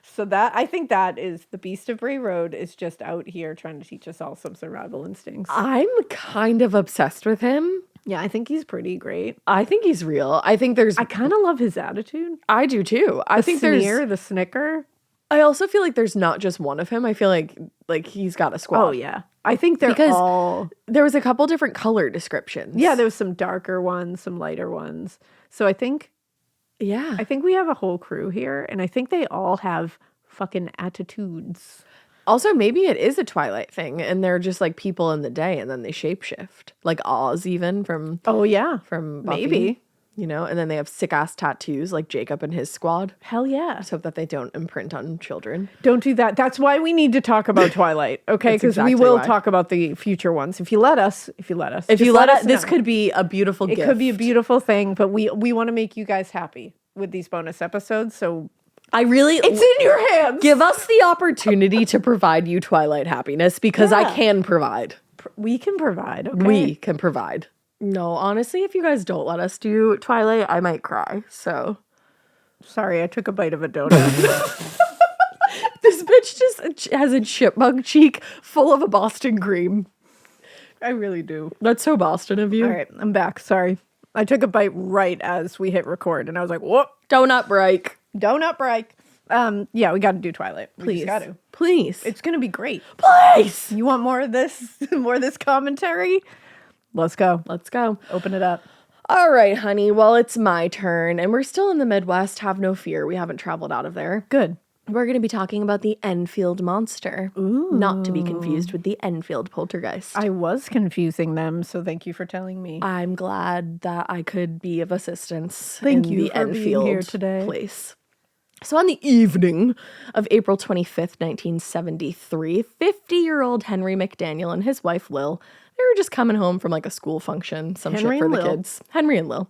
So I think that is the Beast of Bray Road is just out here trying to teach us all some survival instincts. I'm kind of obsessed with him. Yeah, I think he's pretty great. I think he's real. I think I kind of love his attitude. I do too. I think the snicker. I also feel like there's not just one of him. I feel like he's got a squad. Oh yeah, I think they're all. There was a couple different color descriptions. Yeah, there was some darker ones, some lighter ones. So I think we have a whole crew here, and I think they all have fucking attitudes. Also, maybe it is a Twilight thing, and they're just like people in the day, and then they shapeshift, like Oz, even from from Buffy, maybe, and then they have sick ass tattoos like Jacob and his squad. Hell yeah! Let's hope that they don't imprint on children. Don't do that. That's why we need to talk about Twilight, okay? Because exactly we will why. talk about the future ones if you let us. If you let us, This could be a beautiful gift. It could be a beautiful thing, but we want to make you guys happy with these bonus episodes, so. It's in your hands. Give us the opportunity to provide you Twilight happiness because I can provide. We can provide, okay? We can provide. No, honestly, if you guys don't let us do Twilight, I might cry. So sorry, I took a bite of a donut. This bitch just has a chipmunk cheek full of a Boston cream. I really do. That's so Boston of you. All right, I'm back. Sorry. I took a bite right as we hit record, and I was like, whoop. Donut break. Donut break. Yeah, we got to do Twilight. Please. We got to. Please. It's going to be great. Please. You want more of this? More of this commentary? Let's go. Let's go. Open it up. All right, honey. Well, it's my turn, and we're still in the Midwest. Have no fear. We haven't traveled out of there. Good. We're going to be talking about the Enfield monster. Ooh. Not to be confused with the Enfield poltergeist. I was confusing them, so thank you for telling me. I'm glad that I could be of assistance Thank in you the for being Enfield here today. place. So on the evening of April 25th, 1973, 50-year-old Henry McDaniel and his wife Lil, they were just coming home from like a school function, some Henry shit for and the Lil. kids. Henry and Lil.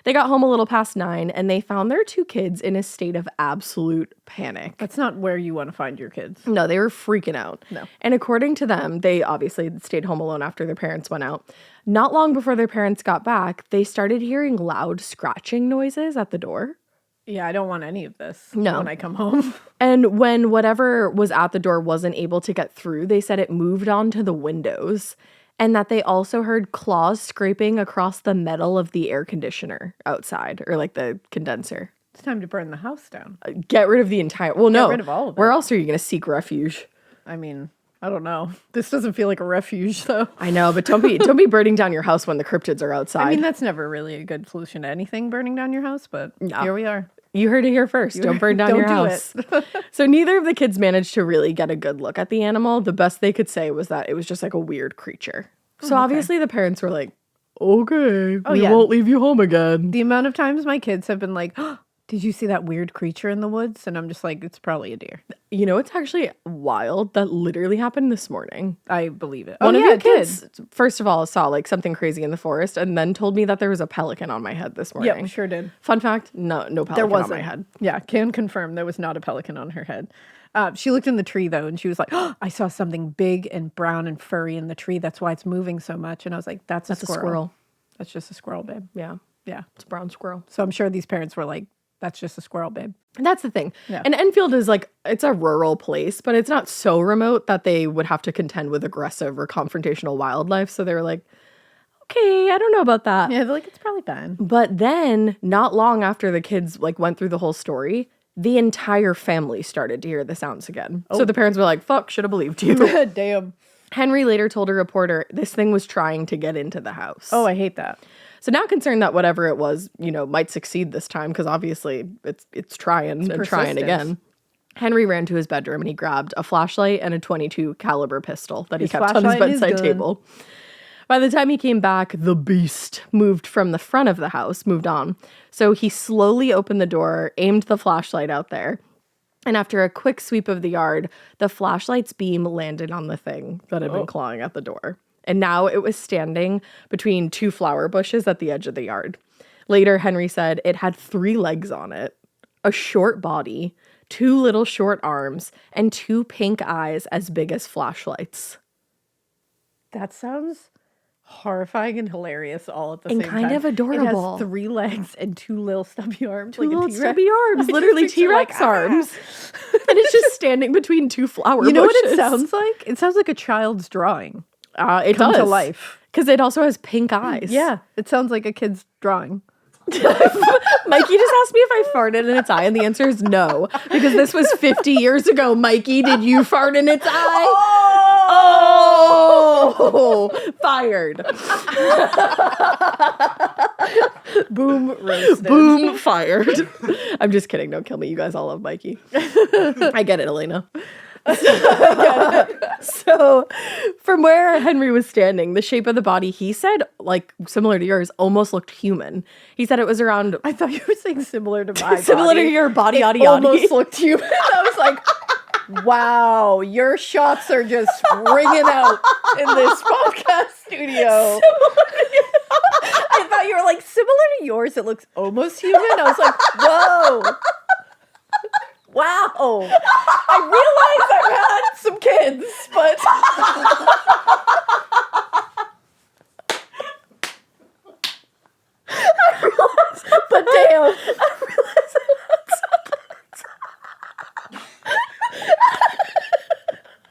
They got home a little past 9 and they found their 2 kids in a state of absolute panic. That's not where you want to find your kids. No, they were freaking out. No. And according to them, they obviously stayed home alone after their parents went out. Not long before their parents got back, they started hearing loud scratching noises at the door. Yeah, I don't want any of this No. when I come home. And when whatever was at the door wasn't able to get through, they said it moved onto the windows. And that they also heard claws scraping across the metal of the air conditioner outside, or like the condenser. It's time to burn the house down. Get rid of the entire... Well, no. Get rid of all of Where it. else are you going to seek refuge? I mean, I don't know. This doesn't feel like a refuge, though. I know, but don't be burning down your house when the cryptids are outside. I mean, that's never really a good solution to anything, burning down your house, but here we are. You heard it here first. Don't burn down your Don't do house. So neither of the kids managed to really get a good look at the animal. The best they could say was that it was just like a weird creature. So obviously the parents were like, okay, we yeah. won't leave you home again. The amount of times my kids have been like, oh, did you see that weird creature in the woods? And I'm just like, it's probably a deer. You know, it's actually wild. That literally happened this morning. I believe it. One of yeah, your it did. kids, first of all, saw like something crazy in the forest and then told me that there was a pelican on my head this morning. Yeah, sure did. Fun fact, no pelican There on wasn't. my head. Yeah, can confirm there was not a pelican on her head. She looked in the tree, though, and she was like, oh, I saw something big and brown and furry in the tree. That's why it's moving so much. And I was like, that's a squirrel. That's just a squirrel, babe. Yeah, Yeah. it's a brown squirrel. So I'm sure these parents were like, that's just a squirrel, babe. And that's the thing. Yeah. And Enfield is like, it's a rural place, but it's not so remote that they would have to contend with aggressive or confrontational wildlife. So they were like, okay, I don't know about that. Yeah, they're like, it's probably fine. But then not long after the kids like went through the whole story, the entire family started to hear the sounds again. So the parents were like, fuck, should have believed you. Damn. Henry later told a reporter this thing was trying to get into the house. Oh, I hate that. So now concerned that whatever it was, you know, might succeed this time because obviously it's trying and trying persistence. again. Henry ran to his bedroom and he grabbed a flashlight and a .22 caliber pistol that he His kept on his flashlight and his bedside gun. table. By the time he came back, the beast moved from the front of the house, moved on. So he slowly opened the door, aimed the flashlight out there. And after a quick sweep of the yard, the flashlight's beam landed on the thing that had been clawing at the door. And now it was standing between 2 flower bushes at the edge of the yard. Later, Henry said it had 3 legs on it, a short body, 2 little short arms, and 2 pink eyes as big as flashlights. That sounds horrifying and hilarious all at the same And time. kind of adorable. It has 3 legs and 2 little stubby arms. 2 like little a T-Rex. stubby arms, I just literally picture, T-Rex like, arms. And it's just standing between 2 flower bushes. You know what it sounds like? It sounds like a child's drawing. It Come does. to life. Because it also has pink eyes. Yeah, it sounds like a kid's drawing. Mikey just asked me if I farted in its eye, and the answer is no. Because this was 50 years ago, Mikey. Did you fart in its eye? Oh! Fired. Boom, roasted. Boom, fired. I'm just kidding. Don't kill me. You guys all love Mikey. I get it, Elena. So from where Henry was standing, the shape of the body, he said, like similar to yours, almost looked human. He said it was around I thought you were saying similar to my similar body. to your body, It yada yada. almost looked human. I was like, wow, your shots are just ringing out in this podcast studio. I thought you were like, similar to yours, it looks almost human. I was like, whoa. Wow. I realize I've had some kids, but but damn.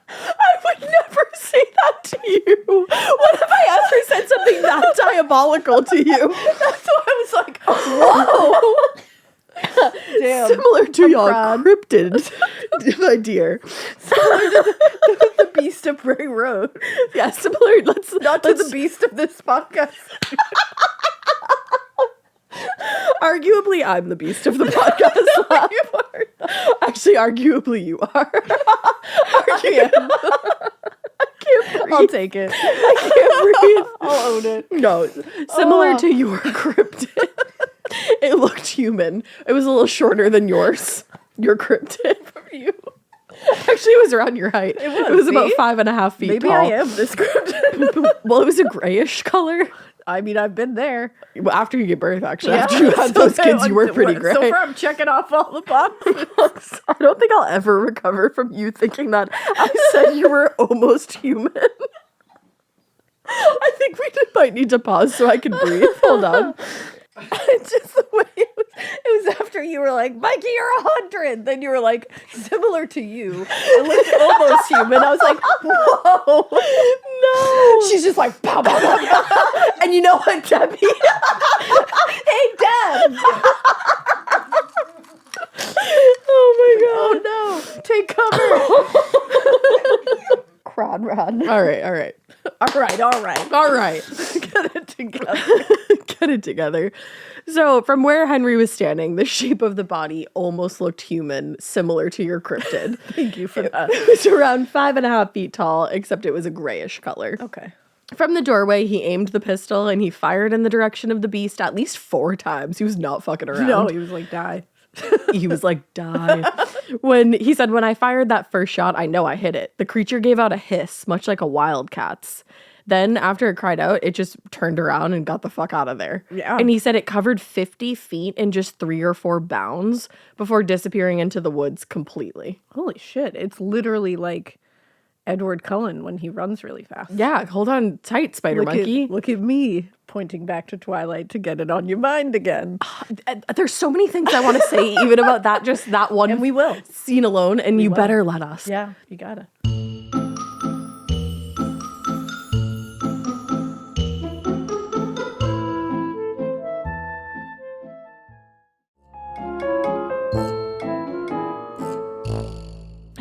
I would never say that to you. What if I ever said something that diabolical to you? That's why I was like, whoa. Damn. Similar to your proud. cryptid, my dear. The beast of Bray Road. Yeah, similar. Let's Not to the beast of this podcast. Arguably, I'm the beast of the podcast. You are. Actually, arguably you are. I can't breathe. I'll take it. I can't breathe. I'll own it. No, similar to your cryptid. It looked human. It was a little shorter than yours. Your cryptid from you. Actually, it was around your height. It was about 5.5 feet Maybe tall. I am this cryptid. Well, it was a grayish color. I mean, I've been there. Well, after you gave birth, actually. After you had those kids, you were pretty gray. So far, I'm checking off all the boxes. I don't think I'll ever recover from you thinking that I said you were almost human. I think we might need to pause so I can breathe. Hold on. It's just the way it was after you were like, Mikie, you're 100. Then you were like, similar to you. It looked almost human. I was like, whoa. No. She's just like, pow, pow, pow, pow. And you know what, Debbie? Hey, Deb. Oh my God. Oh, no. Take cover. Run. All right. All right. Get it together. Get it together. So from where Henry was standing, the shape of the body almost looked human, similar to your cryptid. Thank you for that. It was around 5.5 feet tall, except it was a grayish color. Okay. From the doorway, he aimed the pistol and he fired in the direction of the beast at least 4 times. He was not fucking around. No, he was like, die. He was like, die. When I fired that first shot, I know I hit it. The creature gave out a hiss, much like a wildcat's. Then, after it cried out, it just turned around and got the fuck out of there. Yeah. And he said it covered 50 feet in just 3 or 4 bounds before disappearing into the woods completely. Holy shit. It's literally like Edward Cullen when he runs really fast. Yeah, hold on tight, Spider Monkey. Look at me pointing back to Twilight to get it on your mind again. There's so many things I want to say even about that, just that one And we will. scene alone, and you better let us. Yeah, you gotta.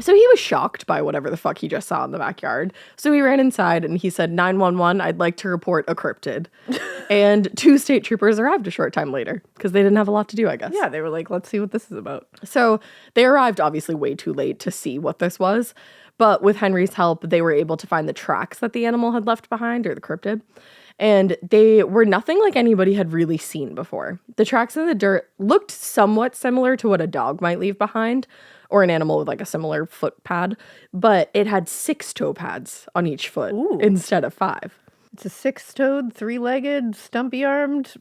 So he was shocked by whatever the fuck he just saw in the backyard. So he ran inside and he said, 911, I'd like to report a cryptid. And 2 state troopers arrived a short time later because they didn't have a lot to do, I guess. Yeah, they were like, let's see what this is about. So they arrived obviously way too late to see what this was. But with Henry's help, they were able to find the tracks that the animal had left behind, or the cryptid. And they were nothing like anybody had really seen before. The tracks in the dirt looked somewhat similar to what a dog might leave behind, or an animal with like a similar foot pad, but it had 6 toe pads on each foot instead of 5. It's a 6-toed, 3-legged, stumpy-armed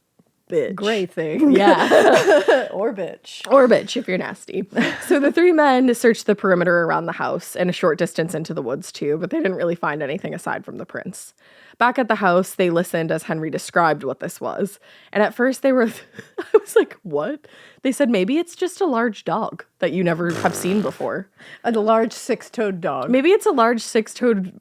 Bitch. gray thing. Yeah. Or bitch. Or bitch, if you're nasty. So the 3 men searched the perimeter around the house and a short distance into the woods too, but they didn't really find anything aside from the prints. Back at the house, they listened as Henry described what this was. And at first they were, I was like, what? They said, maybe it's just a large dog that you never have seen before. A large 6-toed dog. Maybe it's a large 6-toed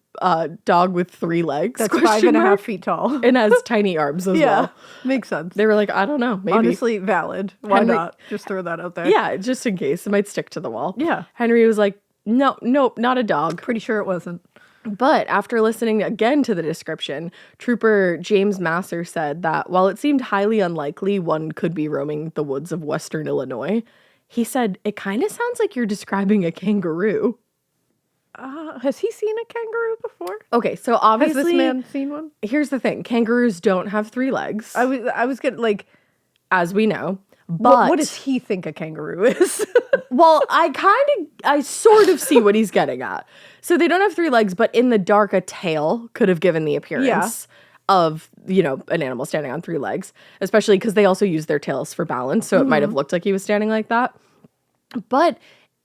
dog with 3 legs. That's 5.5 feet tall. And has tiny arms as well. Makes sense. They were like, I don't know, maybe. Honestly, valid. Why Henry- not? Just throw that out there. Yeah, just in case. It might stick to the wall. Yeah. Henry was like, nope, not a dog. Pretty sure it wasn't. But after listening again to the description, Trooper James Masser said that while it seemed highly unlikely one could be roaming the woods of western Illinois, he said, it kind of sounds like you're describing a kangaroo. Has he seen a kangaroo before? Okay, so Has obviously, this man seen one? here's the thing. Kangaroos don't have 3 legs, I was getting like, as we know. But what does he think a kangaroo is? well, I sort of see what he's getting at. So they don't have 3 legs, but in the dark, a tail could have given the appearance of, an animal standing on 3 legs, especially because they also use their tails for balance. So it might have looked like he was standing like that. But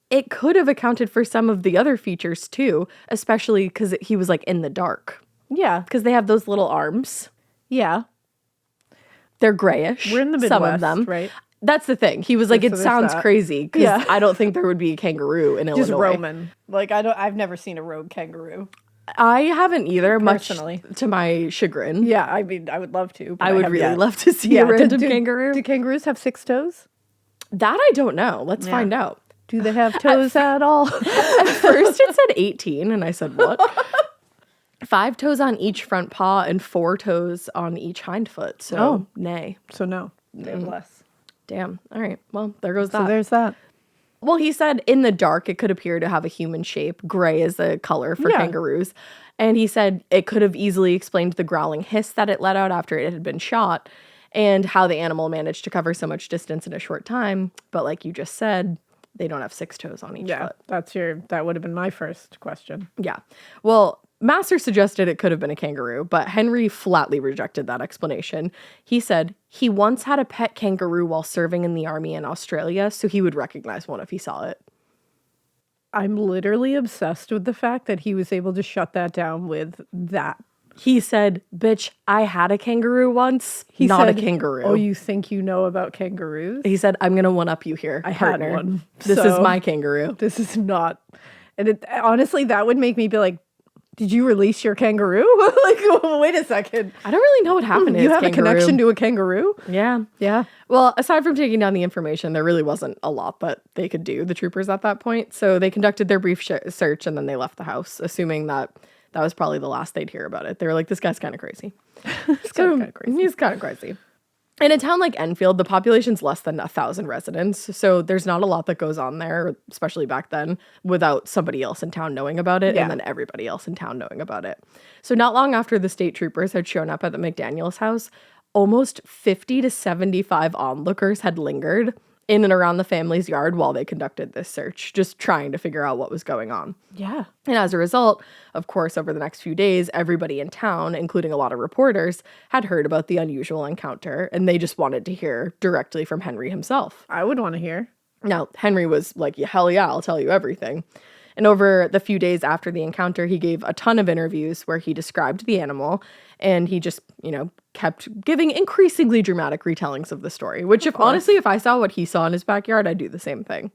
it could have accounted for some of the other features too, especially because he was like in the dark. Yeah. Because they have those little arms. Yeah. They're grayish. We're in the Midwest, some of them. right? That's the thing. He was like, So it there's sounds that. crazy because Yeah. I don't think there would be a kangaroo in Just Illinois. roaming. Like, I've never seen a rogue kangaroo. I haven't either, Personally. much to my chagrin. Yeah, I mean, I would love to. But I would have really yet. love to see a random kangaroo. Do kangaroos have 6 toes? That I don't know. Let's find out. Do they have toes at all? At first it said 18, and I said, what? 5 toes on each front paw and 4 toes on each hind foot. So, nay. So no, they have less. Damn. All right. Well, there goes that. So there's that. Well, he said in the dark, it could appear to have a human shape. Gray is the color for kangaroos. And he said it could have easily explained the growling hiss that it let out after it had been shot and how the animal managed to cover so much distance in a short time. But like you just said, they don't have 6 toes on each foot. That would have been my first question. Yeah. Well, Master suggested it could have been a kangaroo, but Henry flatly rejected that explanation. He said he once had a pet kangaroo while serving in the army in Australia, so he would recognize one if he saw it. I'm literally obsessed with the fact that he was able to shut that down with that. He said, bitch, I had a kangaroo once, not a kangaroo. Oh, you think you know about kangaroos? He said, I'm going to one-up you here, I partner. had one. This is my kangaroo. This is not. And honestly, that would make me be like, did you release your kangaroo? Like, wait a second. I don't really know what happened to You his have kangaroo. a connection to a kangaroo? Yeah. Yeah. Well, aside from taking down the information, there really wasn't a lot that they could do, the troopers at that point. So they conducted their brief search and then they left the house, assuming that that was probably the last they'd hear about it. They were like, this guy's kind of crazy. He's kind of crazy. In a town like Enfield, the population's less than 1,000 residents, so there's not a lot that goes on there, especially back then, without somebody else in town knowing about it, and then everybody else in town knowing about it. So not long after the state troopers had shown up at the McDaniels house, almost 50 to 75 onlookers had lingered in and around the family's yard while they conducted this search, just trying to figure out what was going on. Yeah. And as a result, of course, over the next few days, everybody in town, including a lot of reporters, had heard about the unusual encounter, and they just wanted to hear directly from Henry himself. I would want to hear. Now, Henry was like, yeah, hell yeah, I'll tell you everything. And over the few days after the encounter, he gave a ton of interviews where he described the animal, and he just, kept giving increasingly dramatic retellings of the story, which honestly, if I saw what he saw in his backyard, I'd do the same thing.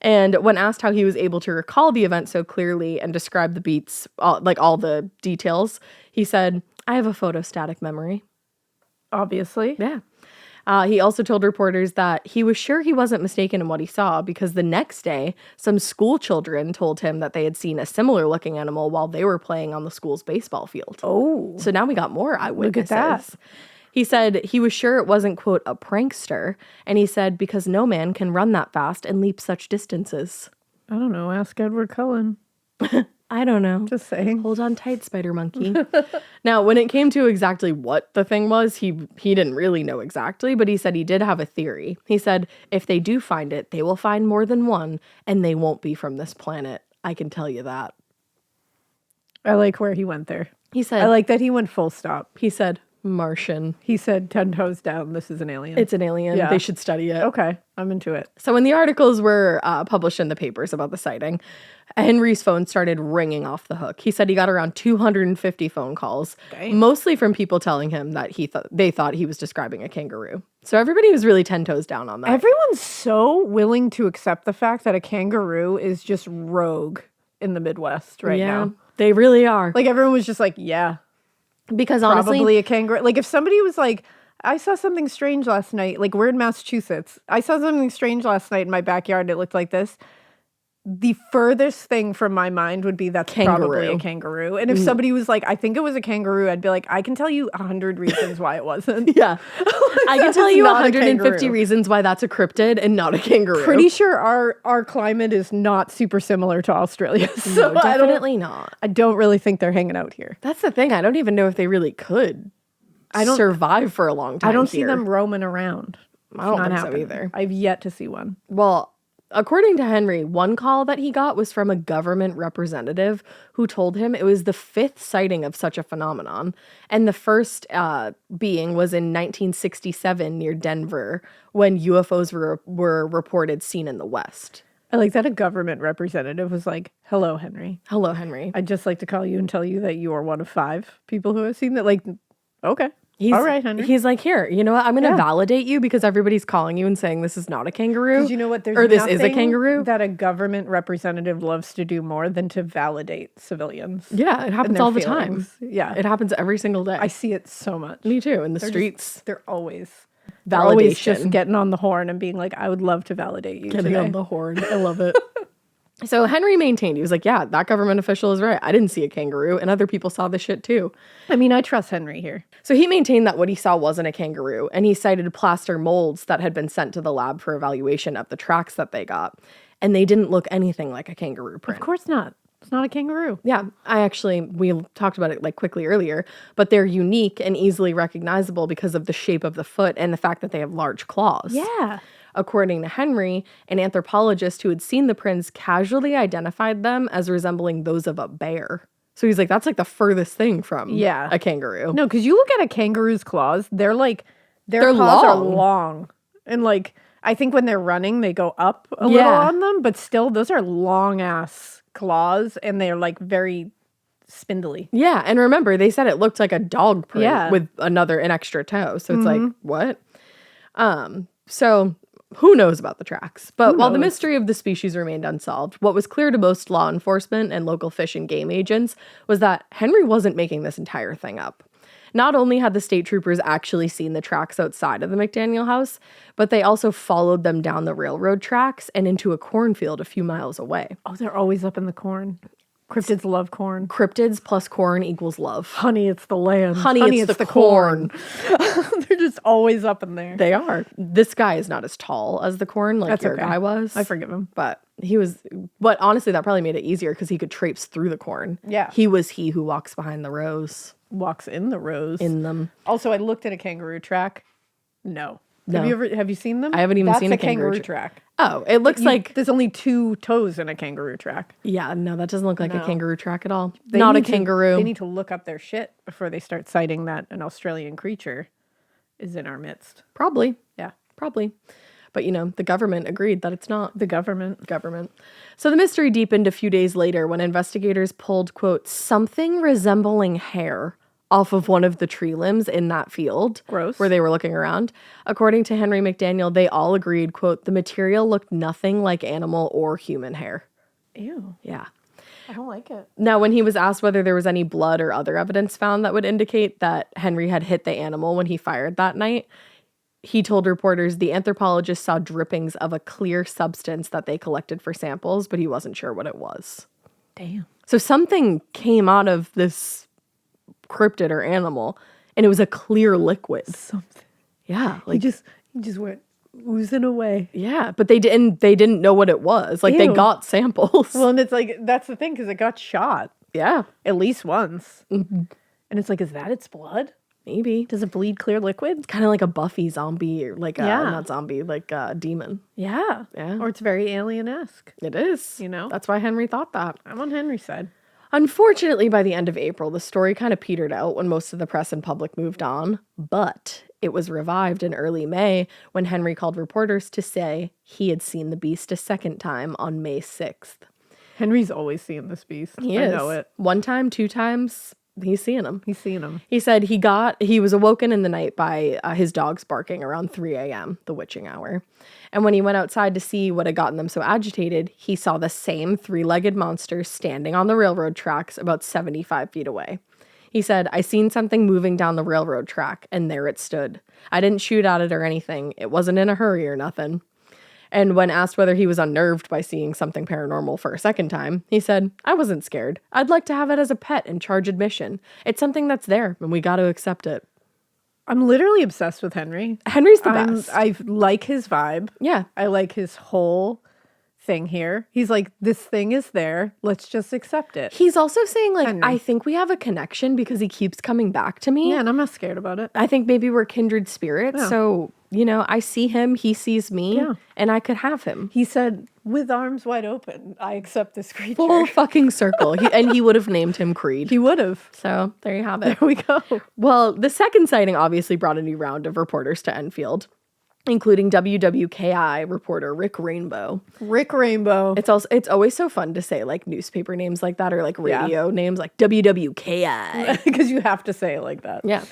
And when asked how he was able to recall the event so clearly and describe the beats, all the details, he said, I have a photostatic memory. Obviously. Yeah. He also told reporters that he was sure he wasn't mistaken in what he saw because the next day, some school children told him that they had seen a similar looking animal while they were playing on the school's baseball field. Oh. So now we got more eyewitnesses. Look at that. He said he was sure it wasn't, quote, a prankster. And he said, because no man can run that fast and leap such distances. I don't know. Ask Edward Cullen. I don't know. Just saying. Hold on tight, Spider Monkey. Now, when it came to exactly what the thing was, he didn't really know exactly, but he said he did have a theory. He said, if they do find it, they will find more than one, and they won't be from this planet. I can tell you that. I like where he went there. He said, I like that he went full stop. He said, Martian. He said 10 toes down, this is an alien. It's an alien. Yeah. They should study it. Okay, I'm into it. So when the articles were published in the papers about the sighting, Henry's phone started ringing off the hook. He said he got around 250 phone calls, mostly from people telling him that they thought he was describing a kangaroo. So everybody was really 10 toes down on that. Everyone's so willing to accept the fact that a kangaroo is just rogue in the Midwest right now. They really are. Like everyone was just like, yeah. Because honestly, probably a kangaroo. Like if somebody was like, I saw something strange last night, like we're in Massachusetts. I saw something strange last night in my backyard. It looked like this. The furthest thing from my mind would be that's probably a kangaroo. And if somebody was like, I think it was a kangaroo, I'd be like, I can tell you 100 reasons why it wasn't. Yeah. I can tell you 150 reasons why that's a cryptid and not a kangaroo. Pretty sure our climate is not super similar to Australia. So No, definitely not. I don't really think they're hanging out here. That's the thing. I don't even know if they really could survive for a long time. I don't see them roaming around. I don't think so either. I've yet to see one. Well, according to Henry, one call that he got was from a government representative who told him it was the 5th sighting of such a phenomenon. And the first being was in 1967 near Denver when UFOs were reported seen in the West. I like that a government representative was like, hello, Henry. Hello, Henry. I'd just like to call you and tell you that you are one of 5 people who have seen that. Like, okay. All right, Henry. He's like, here, you know what? I'm going to validate you because everybody's calling you and saying this is not a kangaroo. Because you know what? There's or this is a kangaroo. That a government representative loves to do more than to validate civilians. Yeah, it happens all the time. Yeah. It happens every single day. I see it so much. Me too. In the streets. They're always validation. Just getting on the horn and being like, I would love to validate you Getting today. on the horn. I love it. So Henry maintained, he was like, yeah, that government official is right. I didn't see a kangaroo, and other people saw the shit too. I mean, I trust Henry here. So he maintained that what he saw wasn't a kangaroo, and he cited plaster molds that had been sent to the lab for evaluation of the tracks that they got. And they didn't look anything like a kangaroo print. Of course not. It's not a kangaroo. Yeah, we talked about it like quickly earlier, but they're unique and easily recognizable because of the shape of the foot and the fact that they have large claws. Yeah. According to Henry, an anthropologist who had seen the prints casually identified them as resembling those of a bear. So he's like, that's like the furthest thing from a kangaroo. No, because you look at a kangaroo's claws, they're like, their claws are long. And like, I think when they're running, they go up a little on them, but still, those are long ass claws and they're like very spindly. Yeah, and remember, they said it looked like a dog print with an extra toe. So it's like, what? So who knows about the tracks? But while the mystery of the species remained unsolved, what was clear to most law enforcement and local fish and game agents was that Henry wasn't making this entire thing up. Not only had the state troopers actually seen the tracks outside of the McDaniel house, but they also followed them down the railroad tracks and into a cornfield a few miles away. Oh, they're always up in the corn. Cryptids love corn. Cryptids plus corn equals love. Honey, it's the land. Honey, it's the corn. They're just always up in there. They are. This guy is not as tall as the corn like That's your okay. guy was. I forgive him. But honestly, that probably made it easier because he could traipse through the corn. Yeah. He was he who walks behind the rows. Walks in the rows. In them. Also, I looked at a kangaroo track. No. Have you seen them? I haven't even seen a kangaroo track. Oh, it looks like there's only 2 toes in a kangaroo track. Yeah, no, that doesn't look like a kangaroo track at all. They Not a need to- kangaroo. They need to look up their shit before they start citing that an Australian creature is in our midst. Probably. Yeah. Probably. But, the government agreed that it's not. The government. So the mystery deepened a few days later when investigators pulled, quote, something resembling hair off of one of the tree limbs in that field. Gross. Where they were looking around. According to Henry McDaniel, they all agreed, quote, the material looked nothing like animal or human hair. Ew. Yeah. I don't like it. Now, when he was asked whether there was any blood or other evidence found that would indicate that Henry had hit the animal when he fired that night, he told reporters the anthropologist saw drippings of a clear substance that they collected for samples, but he wasn't sure what it was. Damn. So something came out of this cryptid or animal, and it was a clear liquid. Something. Yeah, He just went oozing away. Yeah, but they didn't know what it was. Like, they got samples. Well, and it's like, that's the thing, because it got shot Yeah, at least once. Mm-hmm. And it's like, is that its blood? maybe. Does it bleed clear liquid? Kind of like a Buffy zombie, or like not zombie, like a demon. Yeah. Yeah. Or it's very alien-esque. It is. That's why Henry thought that. I'm on Henry's side. Unfortunately, by the end of April, the story kind of petered out when most of the press and public moved on. But it was revived in early May when Henry called reporters to say he had seen the beast a second time on May 6th. Henry's always seeing this beast. I know it. 1 time, 2 times, he's seeing him. He's seeing him. He said he was awoken in the night by his dogs barking around 3 a.m., the witching hour. And when he went outside to see what had gotten them so agitated, he saw the same 3-legged monster standing on the railroad tracks about 75 feet away. He said, I seen something moving down the railroad track, and there it stood. I didn't shoot at it or anything. It wasn't in a hurry or nothing. And when asked whether he was unnerved by seeing something paranormal for a second time, he said, I wasn't scared. I'd like to have it as a pet and charge admission. It's something that's there, and we got to accept it. I'm literally obsessed with Henry. Henry's the best. I like his vibe. Yeah. I like his whole thing here. He's like, this thing is there. Let's just accept it. He's also saying, like, Henry. I think we have a connection because he keeps coming back to me. Yeah, and I'm not scared about it. I think maybe we're kindred spirits. Yeah. So, I see him, he sees me, and I could have him. He said, with arms wide open, I accept this creature. Full fucking circle. And he would have named him Creed. He would have. So there you have it. There we go. Well, the second sighting obviously brought a new round of reporters to Enfield, including WWKI reporter Rick Rainbow. Rick Rainbow. It's always so fun to say like newspaper names like that or like radio names like WWKI. Because you have to say it like that. Yeah.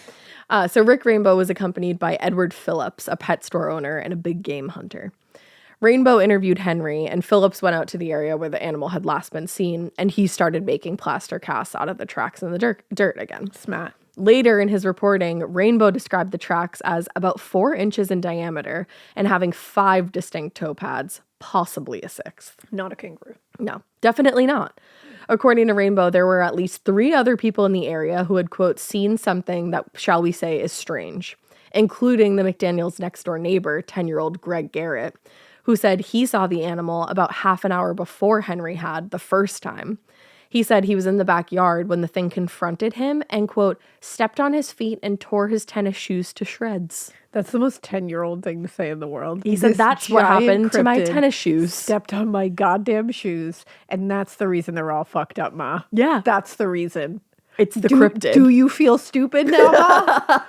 So Rick Rainbow was accompanied by Edward Phillips, a pet store owner and a big game hunter. Rainbow interviewed Henry, and Phillips went out to the area where the animal had last been seen, and he started making plaster casts out of the tracks in the dirt again. Smart. Later in his reporting, Rainbow described the tracks as about 4 inches in diameter and having 5 distinct toe pads, possibly a 6th. Not a kangaroo. No, definitely not. According to Rainbow, there were at least 3 other people in the area who had, quote, seen something that, shall we say, is strange, including the McDaniels' next-door neighbor, 10-year-old Greg Garrett, who said he saw the animal about half an hour before Henry had the first time. He said he was in the backyard when the thing confronted him and, quote, stepped on his feet and tore his tennis shoes to shreds. That's the most 10-year-old thing to say in the world. He said, that's what happened to my tennis shoes. Stepped on my goddamn shoes. And that's the reason they're all fucked up, Ma. Yeah. That's the reason. It's the cryptid. Do you feel stupid now, Ma?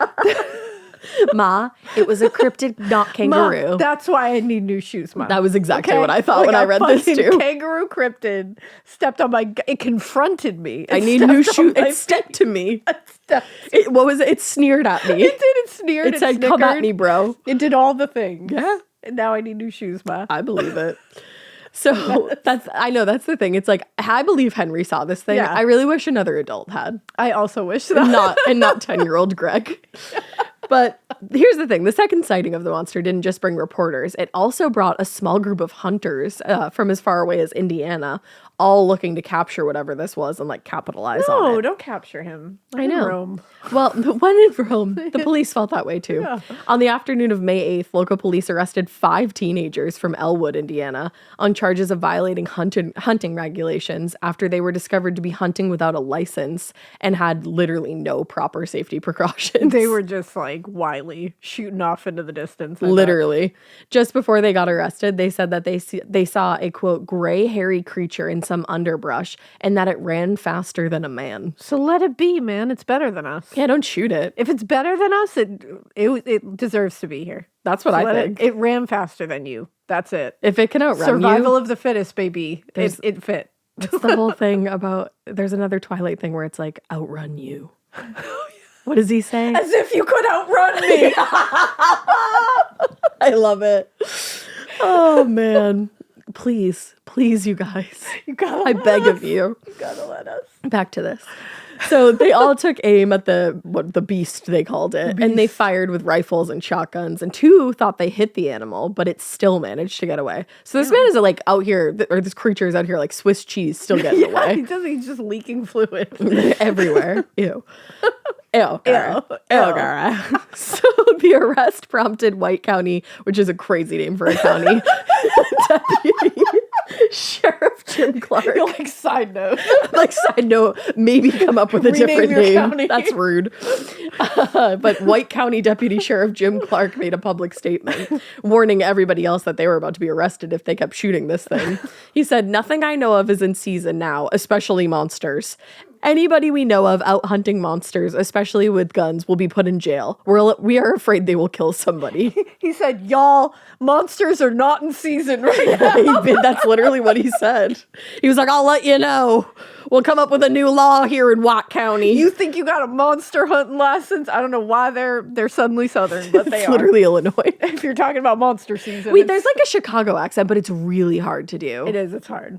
Ma, it was a cryptid, not kangaroo. Ma, that's why I need new shoes, Ma. That was exactly what I thought when I read this too. Kangaroo cryptid stepped on my... It confronted me. I need new shoes. It stepped to me. What was it? It sneered at me. It did. It sneered. It said, snickered. come at me, bro. It did all the things. Yeah. And now I need new shoes, Ma. I believe it. So I know that's the thing. It's like, I believe Henry saw this thing. Yeah. I really wish another adult had. I also wish that. Not 10-year-old Greg. But here's the thing. The second sighting of the monster didn't just bring reporters. It also brought a small group of hunters from as far away as Indiana, all looking to capture whatever this was and like capitalize on it. No, don't capture him. I know. Rome. Well, when in Rome, the police felt that way too. Yeah. On the afternoon of May 8th, local police arrested 5 teenagers from Elwood, Indiana, on charges of violating hunting regulations after they were discovered to be hunting without a license and had literally no proper safety precautions. They were just like wily, shooting off into the distance. Literally. Just before they got arrested, they said that they saw a, quote, gray, hairy creature in some underbrush and that it ran faster than a man. So let it be, man. It's better than us. Yeah, don't shoot it. If it's better than us, it deserves to be here. That's what I think. It ran faster than you. That's it. If it can outrun Survival of the fittest, baby. It fit. It's the whole thing about, there's another Twilight thing where it's like, outrun you. What does he say? As if you could outrun me. I love it. Oh, man. Please, you guys. I beg of you. You gotta let us. Back to this. So they all took aim at the beast, they called it, and they fired with rifles and shotguns, and 2 thought they hit the animal, but it still managed to get away. So this man is like out here, or this creature is out here like Swiss cheese, still getting away. He's just leaking fluid. Everywhere. Ew. Ew, Gara. So the arrest prompted White County, which is a crazy name for a county, Deputy Sheriff Jim Clark. Like side note, maybe come up with a different name. County. That's rude. But White County Deputy Sheriff Jim Clark made a public statement warning everybody else that they were about to be arrested if they kept shooting this thing. He said, "Nothing I know of is in season now, especially monsters. Anybody we know of out hunting monsters, especially with guns, will be put in jail. We are afraid they will kill somebody." He said, "Y'all, monsters are not in season right now." That's literally what he said. He was like, "I'll let you know. We'll come up with a new law here in White County." You think you got a monster hunting license? I don't know why they're suddenly Southern, but they it's are. Literally Illinois. If you're talking about monster season. Wait, there's like a Chicago accent, but it's really hard to do. It is. It's hard.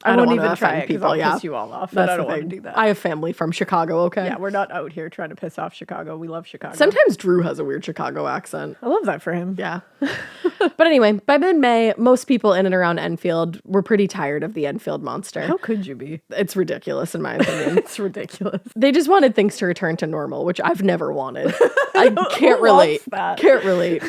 I won't don't even try offend it because I'll piss you all off. But I don't want to do that. I have family from Chicago, okay? Yeah, we're not out here trying to piss off Chicago. We love Chicago. Sometimes Drew has a weird Chicago accent. I love that for him. Yeah. But anyway, by mid-May, most people in and around Enfield were pretty tired of the Enfield monster. How could you be? It's ridiculous in my opinion. It's ridiculous. They just wanted things to return to normal, which I've never wanted. I can't relate. Can't relate.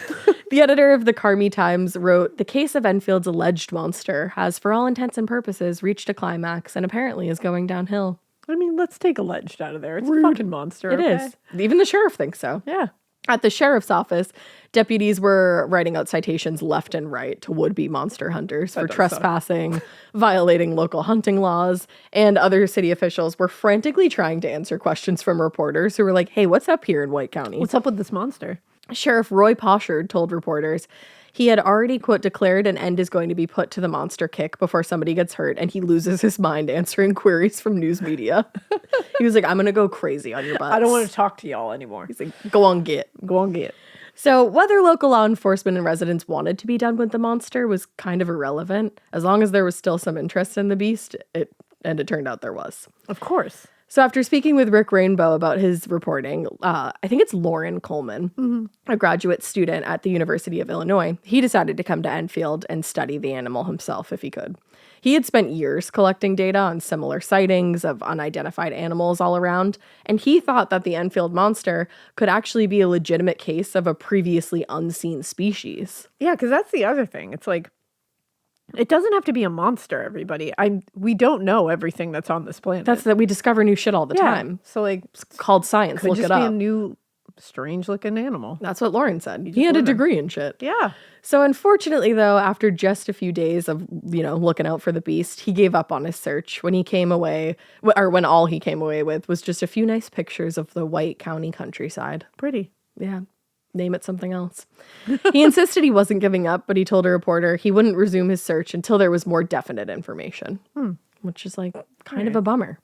The editor of the Carmi Times wrote, "The case of Enfield's alleged monster has, for all intents and purposes, reached a climax and apparently is going downhill." I mean, let's take alleged out of there. It's a fucking monster. It is. Even the sheriff thinks so. Yeah. At the sheriff's office, deputies were writing out citations left and right to would-be monster hunters for trespassing, violating local hunting laws, and other city officials were frantically trying to answer questions from reporters who were like, "Hey, what's up here in White County? What's up with this monster?" Sheriff Roy Poshard told reporters he had already, quote, declared an end is going to be put to the monster kick before somebody gets hurt and he loses his mind answering queries from news media. He was like, "I'm going to go crazy on your butts. I don't want to talk to y'all anymore." He's like, Go on, get. So whether local law enforcement and residents wanted to be done with the monster was kind of irrelevant. As long as there was still some interest in the beast, it turned out there was. Of course. So after speaking with Rick Rainbow about his reporting, I think it's Lauren Coleman, a graduate student at the University of Illinois, he decided to come to Enfield and study the animal himself if he could. He had spent years collecting data on similar sightings of unidentified animals all around, and he thought that the Enfield monster could actually be a legitimate case of a previously unseen species. Yeah, because that's the other thing. It's like, it doesn't have to be a monster, everybody. We don't know everything that's on this planet. That's that we discover new shit all the time. So, like, It's called science. could Look just it be a up. new, strange-looking animal. That's what Lauren said. He had a degree in shit. Yeah. So unfortunately, though, after just a few days of, looking out for the beast, he gave up on his search when he came away, or when all he came away with was just a few nice pictures of the White County countryside. Pretty. Yeah. Name it something else. He insisted he wasn't giving up, but he told a reporter he wouldn't resume his search until there was more definite information, which is like kind of a bummer.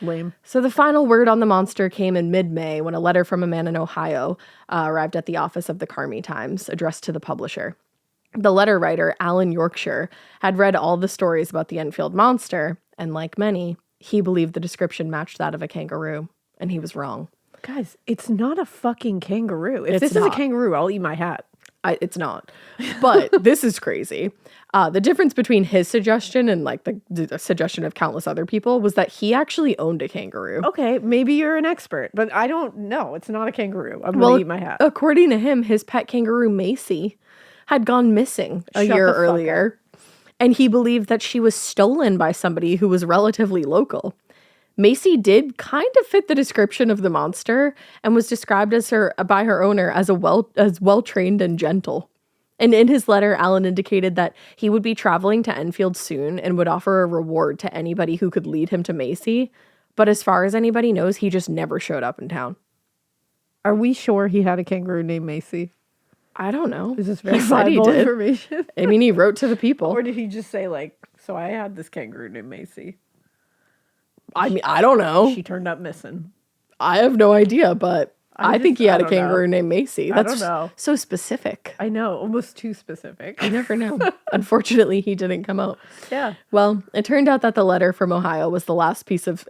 Lame. So the final word on the monster came in mid-May when a letter from a man in Ohio arrived at the office of the Carmi Times, addressed to the publisher. The letter writer, Alan Yorkshire, had read all the stories about the Enfield monster, and like many, he believed the description matched that of a kangaroo, and he was wrong. Guys, it's not a fucking kangaroo. If It's this is a not. kangaroo, I'll eat my hat. It's not. But this is crazy. The difference between his suggestion and like the suggestion of countless other people was that he actually owned a kangaroo. Okay, maybe you're an expert, but I don't know. It's not a kangaroo. I'm going to eat my hat. According to him, his pet kangaroo, Macy, had gone missing a Shut year the fuck earlier. And he believed that she was stolen by somebody who was relatively local. Macy did kind of fit the description of the monster and was described by her owner as well-trained and gentle. And in his letter, Alan indicated that he would be traveling to Enfield soon and would offer a reward to anybody who could lead him to Macy. But as far as anybody knows, he just never showed up in town. Are we sure he had a kangaroo named Macy? I don't know. Is this very He said he valuable did. information? I mean, he wrote to the people. Or did he just say, like, so I had this kangaroo named Macy? I mean, I don't know. She turned up missing. I have no idea, but I think he had a I don't kangaroo know. named Macy. I That's don't know. so specific. I know, almost too specific. You never know. Unfortunately, he didn't come out. Yeah. Well, it turned out that the letter from Ohio was the last piece of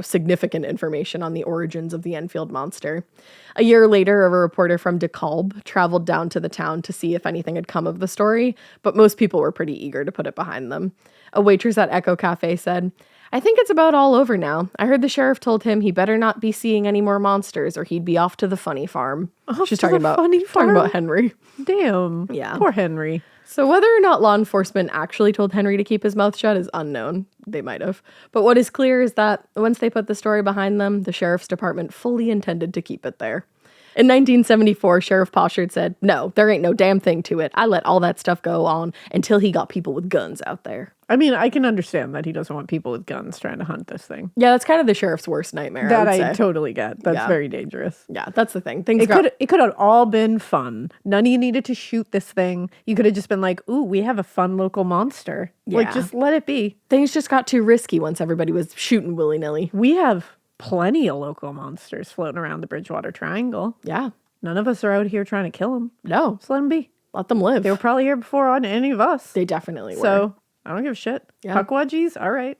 significant information on the origins of the Enfield monster. A year later, a reporter from DeKalb traveled down to the town to see if anything had come of the story, but most people were pretty eager to put it behind them. A waitress at Echo Cafe said, "I think it's about all over now. I heard the sheriff told him he better not be seeing any more monsters or he'd be off to the funny farm." She's to talking the about funny talking about farm? Henry. Damn. Yeah. Poor Henry. So whether or not law enforcement actually told Henry to keep his mouth shut is unknown. They might have. But what is clear is that once they put the story behind them, the sheriff's department fully intended to keep it there. In 1974, Sheriff Poshard said, "No, there ain't no damn thing to it. I let all that stuff go on until he got people with guns out there." I mean, I can understand that he doesn't want people with guns trying to hunt this thing. Yeah, that's kind of the sheriff's worst nightmare. That I would I say. totally get. That's Yeah. very dangerous. Yeah, that's the thing. Things It could have all been fun. None of you needed to shoot this thing. You could have just been like, "Ooh, we have a fun local monster." Like, Yeah. just let it be. things just got too risky once everybody was shooting willy-nilly. We have plenty of local monsters floating around the Bridgewater Triangle. Yeah. None of us are out here trying to kill them. No, Just let them be. let them live. They were probably here before on any of us. They definitely were. So I don't give a shit. Yeah. Puckwudgies, all right.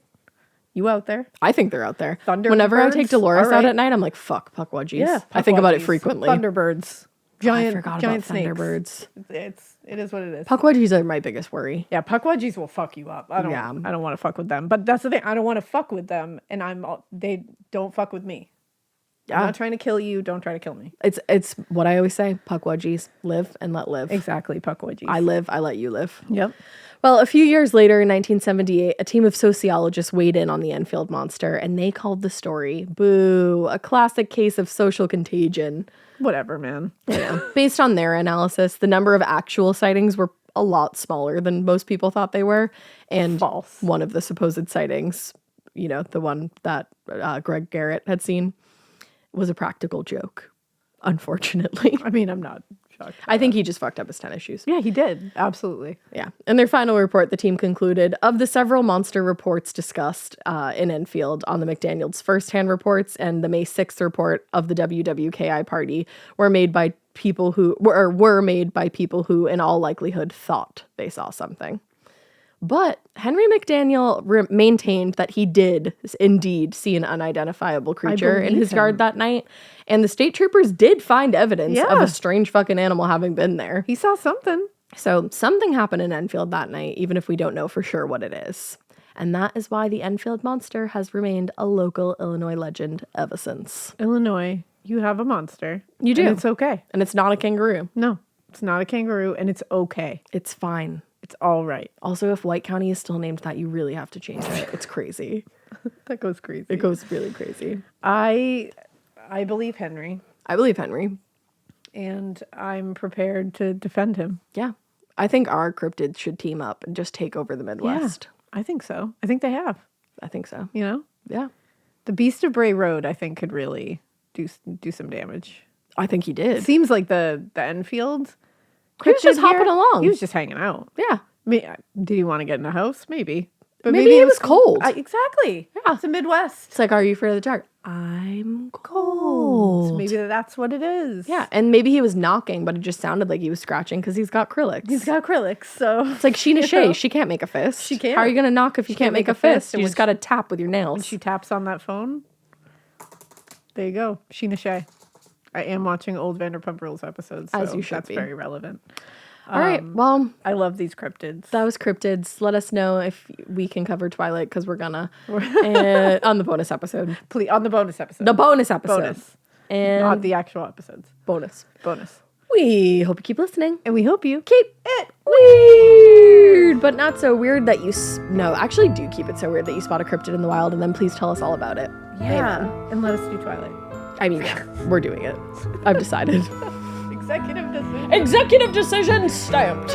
You out there? I think they're out there. Thunderbirds? Whenever I take Dolores All out right. at night, I'm like, fuck Puckwudgies. I think about it Puckwudgies, frequently. Thunderbirds. I Giant, forgot giant about snakes. Thunderbirds. It is what it is. Puckwudgies are my biggest worry. Yeah, Puckwudgies will fuck you up. I don't want to fuck with them. But that's the thing. I don't want to fuck with them, and they don't fuck with me. I'm Yeah. not trying to kill you. Don't try to kill me. It's what I always say. Puckwudgies, live and let live. Exactly, Puckwudgies. I live, I let you live. Yep. Well, a few years later in 1978, a team of sociologists weighed in on the Enfield monster, and they called the story Boo, a classic case of social contagion. Whatever, man. Based on their analysis, the number of actual sightings were a lot smaller than most people thought they were. And False. one of the supposed sightings, the one that Greg Garrett had seen, was a practical joke, unfortunately. I mean, I'm not shocked. I think he just fucked up his tennis shoes. Yeah, he did. Absolutely. Yeah. In their final report, the team concluded, of the several monster reports discussed in Enfield on the McDaniels first-hand reports and the May 6th report of the WWKI party were made by people who, in all likelihood, thought they saw something. But Henry McDaniel maintained that he did indeed see an unidentifiable creature in his yard that night. And the state troopers did find evidence of a strange fucking animal having been there. He saw something. So something happened in Enfield that night, even if we don't know for sure what it is. And that is why the Enfield monster has remained a local Illinois legend ever since. Illinois, you have a monster. You do. And it's okay. And it's not a kangaroo. No, it's not a kangaroo, and it's okay. It's fine. It's all right. Also, if White County is still named that, you really have to change it. It's crazy. That goes crazy. It goes really crazy. I believe Henry. I believe Henry. And I'm prepared to defend him. Yeah. I think our cryptids should team up and just take over the Midwest. Yeah, I think so. I think they have. I think so. You know? Yeah. The Beast of Bray Road, I think, could really do some damage. I think he did. Seems like the Enfield. He was just hopping along. He was just hanging out. Yeah. Did he want to get in a house? Maybe. But maybe it was cold. Exactly. Yeah. It's the Midwest. It's like, are you afraid of the dark? I'm cold. So maybe that's what it is. Yeah. And maybe he was knocking, but it just sounded like he was scratching because he's got acrylics. He's got acrylics, so. It's like Sheena Shea. She can't make a fist. She can't. How are you going to knock if you can't make a fist? You And just got to tap with your nails. When she taps on that phone, there you go. Sheena Shea. I am watching old Vanderpump Rules episodes, so As you should that's be. very relevant. All right. Well, I love these cryptids. that was Cryptids. Let us know if we can cover Twilight because we're gonna on the bonus episode. Please, on the bonus episode. The bonus episode. Bonus. And Not the actual episodes. bonus. Bonus. We hope you keep listening. And we hope you Keep it weird, but not so weird that you no, actually do keep it so weird that you spot a cryptid in the wild, and then please tell us all about it. Yeah. Amen. And let us do Twilight. I mean, yeah, we're doing it. I've decided. Executive decision. Executive decision stamped.